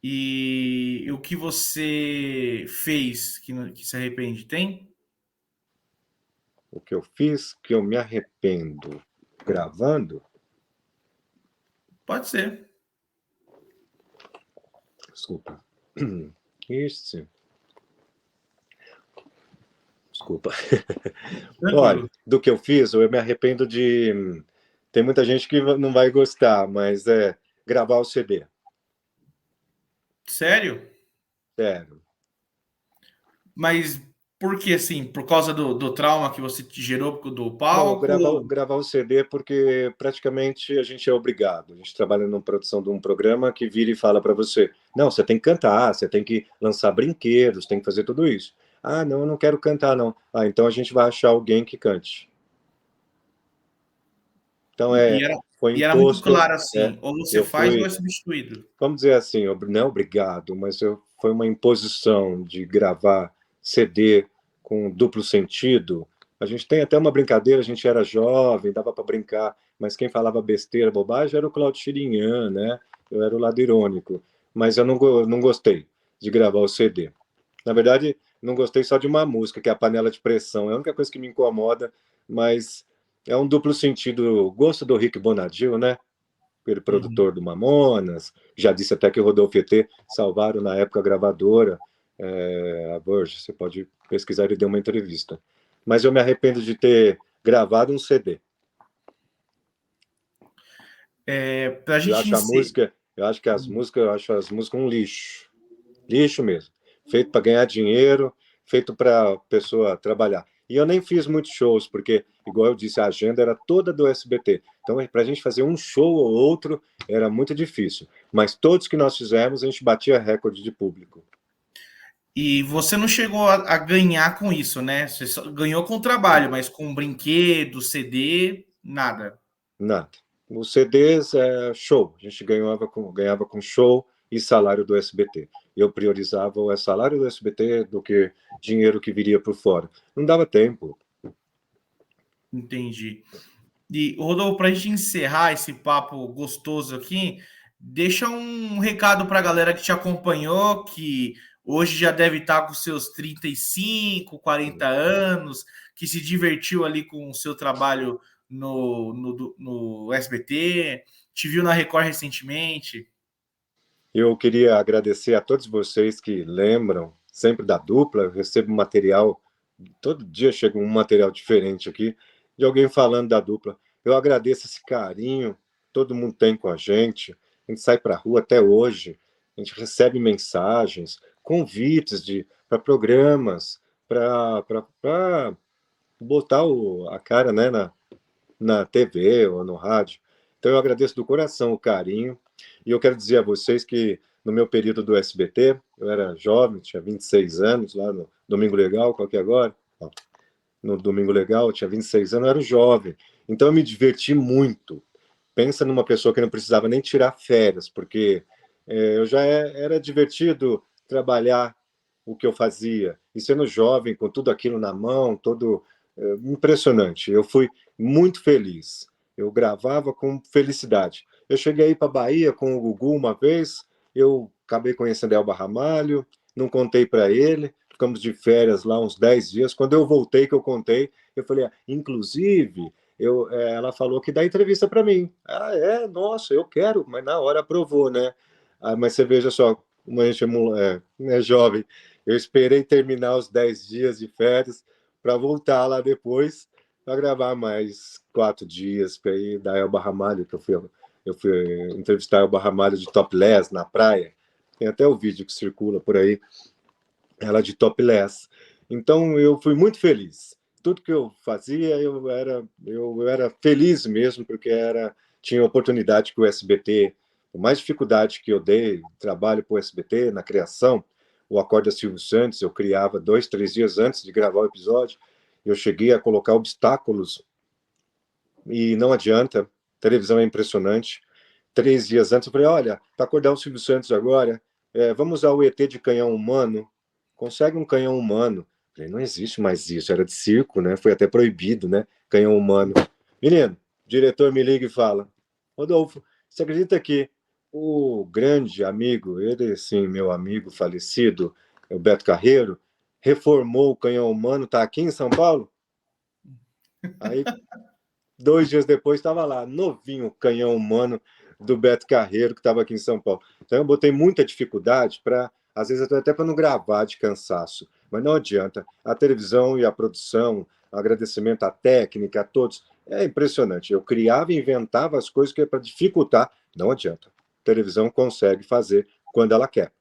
E o que você fez que se arrepende? Tem? O que eu fiz, que eu me arrependo gravando, Pode ser. desculpa. Isso, desculpa. Olha, Tranquilo. do que eu fiz, eu me arrependo de. Tem muita gente que não vai gostar, mas é gravar o CD. Sério? Sério. Mas por que assim? Por causa do trauma que você te gerou do Não, palco? gravar o CD porque praticamente a gente é obrigado. A gente trabalha na produção de um programa que vira e fala para você: não, você tem que cantar, você tem que lançar brinquedos, tem que fazer tudo isso. Ah, não, eu não quero cantar, não. Ah, então a gente vai achar alguém que cante. Então E, e era, foi e era muito imposto. claro assim: ou você Eu faz ou é fui, substituído. vamos dizer assim, não é obrigado, mas foi uma imposição de gravar CD com duplo sentido. A gente tem até uma brincadeira, a gente era jovem, dava para brincar, mas quem falava besteira, bobagem era o Claudio Chirinhan, né? Eu era o lado irônico. Mas eu não gostei de gravar o CD. Na verdade, não gostei só de uma música, que é a Panela de Pressão. É a única coisa que me incomoda, mas é um duplo sentido. Gosto do Rick Bonadil, né? Ele Uhum. produtor do Mamonas, já disse até que o Rodolfo ET salvaram na época a gravadora, a Verge, você pode pesquisar, ele deu uma entrevista. Mas eu me arrependo de ter gravado um CD. Para a gente encerrar. Eu acho que eu acho as músicas um lixo. Lixo mesmo. Feito para ganhar dinheiro, feito para a pessoa trabalhar. E eu nem fiz muitos shows, porque, igual eu disse, a agenda era toda do SBT. Então, para a gente fazer um show ou outro, era muito difícil. Mas todos que nós fizemos, a gente batia recorde de público. E você não chegou a ganhar com isso, né? Você só ganhou com o trabalho, mas com brinquedo, CD, nada. Nada. Os CDs é show. A gente ganhava com show e salário do SBT. Eu priorizava o salário do SBT do que dinheiro que viria por fora. Não dava tempo. Entendi. E, Rodolfo, para a gente encerrar esse papo gostoso aqui, deixa um recado para a galera que te acompanhou, que hoje já deve estar com seus 35, 40 anos, que se divertiu ali com o seu trabalho no SBT, te viu na Record recentemente. Eu queria agradecer a todos vocês que lembram sempre da dupla. Eu recebo material, todo dia chega um material diferente aqui, de alguém falando da dupla. Eu agradeço esse carinho, todo mundo tem com a gente. A gente sai para a rua até hoje, a gente recebe mensagens, convites para programas, para botar a cara, né, na TV ou no rádio. Então eu agradeço do coração o carinho e eu quero dizer a vocês que no meu período do SBT, eu era jovem, tinha 26 anos, lá no Domingo Legal, qual que é agora? No Domingo Legal, eu tinha 26 anos, eu era jovem. Então eu me diverti muito. Pensa numa pessoa que não precisava nem tirar férias, porque eu já era divertido trabalhar o que eu fazia. E sendo jovem, com tudo aquilo na mão, todo impressionante. Eu fui muito feliz. Eu gravava com felicidade. Eu cheguei aí para Bahia com o Gugu uma vez, eu acabei conhecendo Elba Ramalho, não contei para ele, ficamos de férias lá uns 10 dias. Quando eu voltei, que eu contei, eu falei, inclusive, ela falou que dá entrevista para mim. Ah, é? Nossa, eu quero, mas na hora aprovou, né? Ah, mas você veja só, como a gente é jovem, eu esperei terminar os 10 dias de férias para voltar lá depois para gravar mais 4 dias para ir da Elba Ramalho, que eu fui entrevistar a Elba Ramalho de topless na praia. Tem até o vídeo que circula por aí, ela de topless. Então eu fui muito feliz. Tudo que eu fazia, eu era feliz mesmo, porque tinha oportunidade que o SBT, por mais dificuldade que eu dei, trabalho para o SBT na criação, o Acorda Silvio Santos, eu criava 2, 3 dias antes de gravar o episódio, eu cheguei a colocar obstáculos e não adianta, televisão é impressionante. 3 dias antes eu falei, olha, para acordar o Silvio Santos agora, vamos usar o ET de canhão humano, consegue um canhão humano. Eu falei, não existe mais isso, era de circo, né? Foi até proibido, né? Canhão humano. Menino, o diretor me liga e fala, Rodolfo, você acredita que o grande amigo, ele sim, meu amigo falecido, o Beto Carreiro, reformou o canhão humano, está aqui em São Paulo? Aí 2 dias depois estava lá, novinho, o canhão humano do Beto Carreiro, que estava aqui em São Paulo. Então eu botei muita dificuldade para, às vezes até para não gravar de cansaço, mas não adianta. A televisão e a produção, agradecimento à técnica, a todos, é impressionante. Eu criava e inventava as coisas que é para dificultar, não adianta. A televisão consegue fazer quando ela quer.